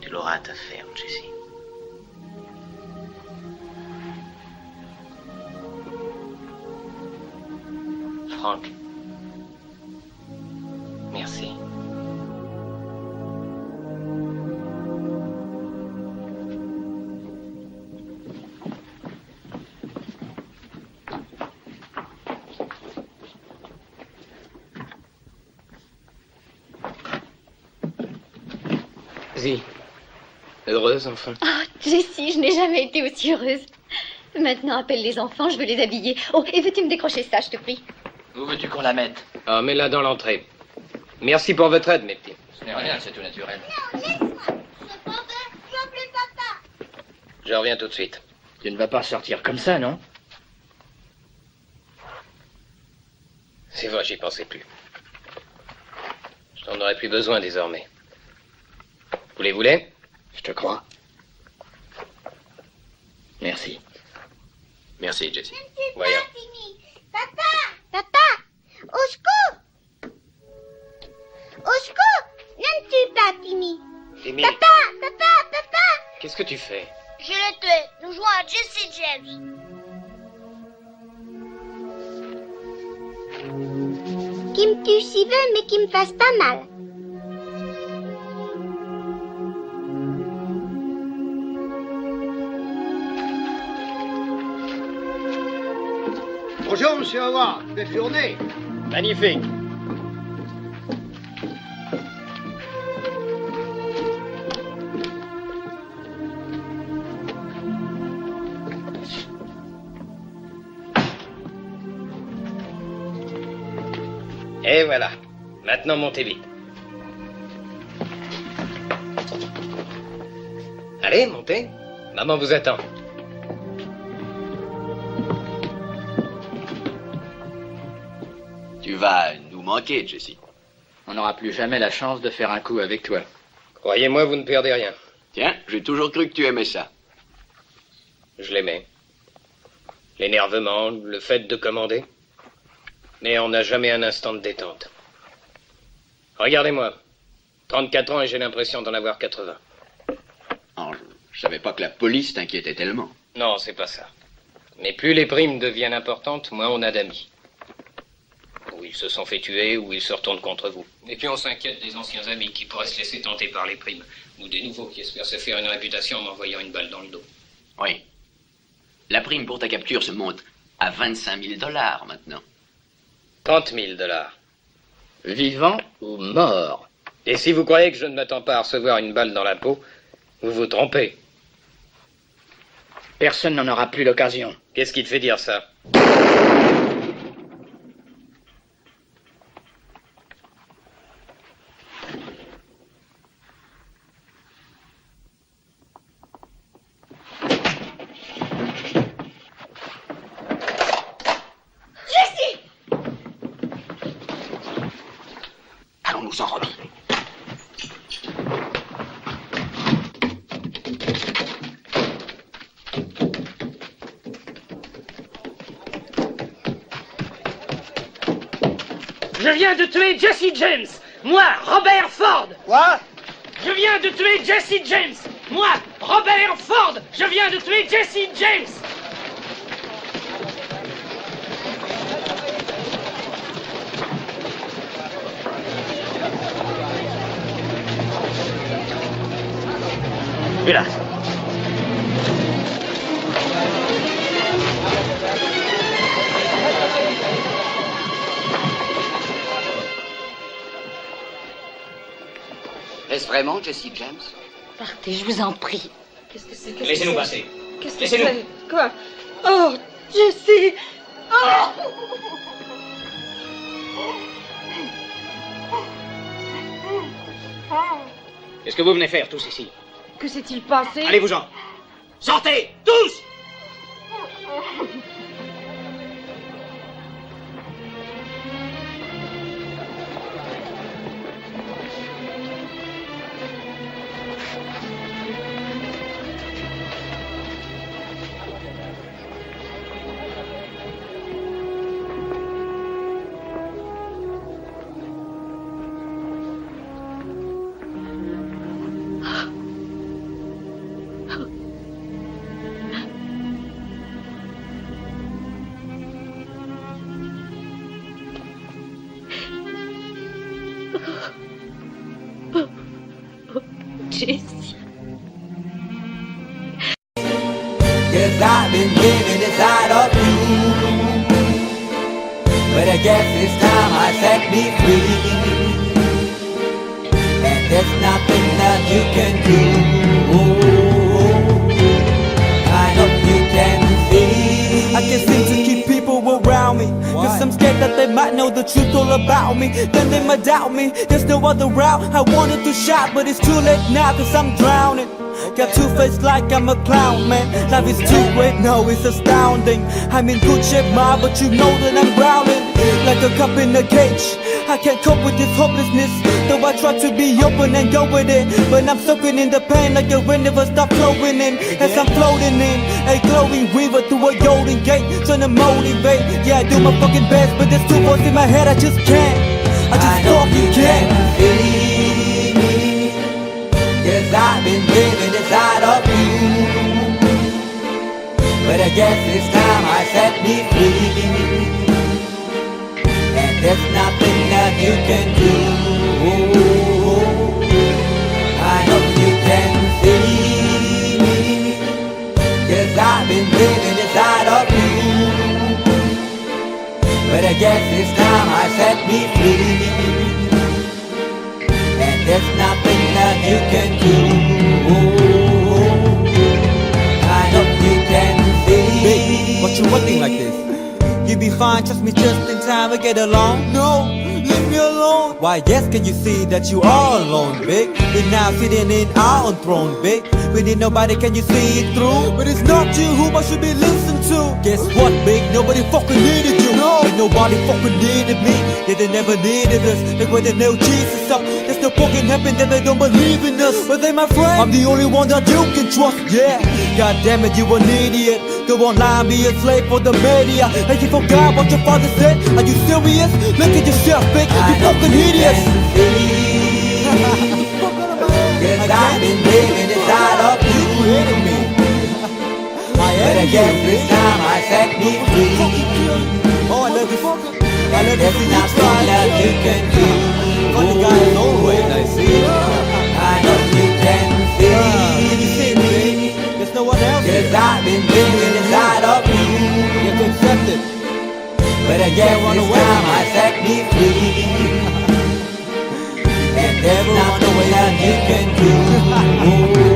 Tu l'auras à ta ferme, Jessie. Frank. Merci. Vas-y. Heureuse, enfin? Oh, Jessie, je n'ai jamais été aussi heureuse. Maintenant, appelle les enfants, je veux les habiller. Oh, et veux-tu me décrocher ça, je te prie? Où veux-tu qu'on la mette? Ah, mets-la dans l'entrée. Merci pour votre aide, mes petits. Ce n'est rien, c'est tout naturel. Je reviens tout de suite. Tu ne vas pas sortir comme ça, non? C'est vrai, j'y pensais plus. Je n'en aurai plus besoin désormais. Vous les voulez? Je te crois. Merci. Merci, Jessie. Voyons. Papa, au secours! Au secours! N'aimes-tu pas Timmy? Timmy. Papa! Qu'est-ce que tu fais? Je l'ai tué. Nous jouons à Jesse James. Qui me tue s'il veut, mais qui me fasse pas mal. Bonjour, monsieur Howard. Belle journée. Magnifique. Et voilà. Maintenant, montez vite. Allez, montez. Maman vous attend. Tu vas nous manquer, Jesse. On n'aura plus jamais la chance de faire un coup avec toi. Croyez-moi, vous ne perdez rien. Tiens, j'ai toujours cru que tu aimais ça. Je l'aimais. L'énervement, le fait de commander. Mais on n'a jamais un instant de détente. Regardez-moi. 34 ans et j'ai l'impression d'en avoir 80. Oh, je savais pas que la police t'inquiétait tellement. Non, c'est pas ça. Mais plus les primes deviennent importantes, moins on a d'amis. Ou ils se sont fait tuer, ou ils se retournent contre vous. Et puis on s'inquiète des anciens amis qui pourraient se laisser tenter par les primes. Ou des nouveaux qui espèrent se faire une réputation en m'envoyant une balle dans le dos. Oui. La prime pour ta capture se monte à 25 000 $ maintenant. 30 000 $. Vivant ou mort? Et si vous croyez que je ne m'attends pas à recevoir une balle dans la peau, vous vous trompez. Personne n'en aura plus l'occasion. Qu'est-ce qui te fait dire ça? Allons-nous en, Robbie. Je viens de tuer Jesse James. Moi, Robert Ford. Quoi? Je viens de tuer Jesse James. Moi, Robert Ford. Je viens de tuer Jesse James. Et là. Est-ce vraiment Jesse James? Partez, je vous en prie. Qu'est-ce que c'est? Laissez-nous passer. Qu'est-ce que Laissez-nous. c'est? Quoi? Oh, Jesse! Oh! Qu'est-ce que vous venez faire tous ici? Que s'est-il passé? Allez-vous-en. Sortez, tous! Jesse. Yes, I've been living inside of you, but I guess it's time I set me free, and there's nothing that you can do. I hope you can see. I can't seem to keep people around me, cause I'm scared that they might know the truth all about me. Then they might doubt me, there's no other route. I wanted to shout, but it's too late now, cause I'm drowning. Got two face like I'm a clown, man. Life is too great, no, it's astounding. I'm in good shape, ma, but you know that I'm drowning like a cup in a cage. I can't cope with this hopelessness, though I try to be open and go with it, but I'm soaking in the pain like the wind never stop flowing in. As I'm floating in a glowing river through a golden gate, trying to motivate. Yeah, I do my fucking best, but there's two voices in my head, I just can't. I just fucking can't. Yes, I've been living inside of you, but I guess it's time I set me free, and there's nothing you can do. I hope you can see me, 'cause I've been living inside of you. But I guess this time I set me free, and there's nothing that you can do. I hope you can see. Babe, what you looking like this? You be fine, trust me, just in time we get along. No, leave me alone. Why, yes, can you see that you are alone, big? We're now sitting in our own throne, big. We need nobody, can you see it through? But it's not you whom I should be listening to. Guess what, big? Nobody fucking needed you. No, and nobody fucking needed me. Yeah, they never needed us. Like when they nailed Jesus up, there's no fucking heaven, then they don't believe in us. But they my friend, I'm the only one that you can trust. Yeah, god damn it, you an idiot. Go online, be a slave for the media. Like you forgot what your father said. Are you serious? Look at yourself, big. You fucking idiots. Cause I've been living inside of you. But I guess this time I set me free. Oh, I love you. I love you. There's nothing that you can do. Funny guy is always I see. I know you can see. Can you see me? There's no one else. Cause I've been living inside of you. You have to accept it. But I guess this time I set me free. And there's nothing that you can do.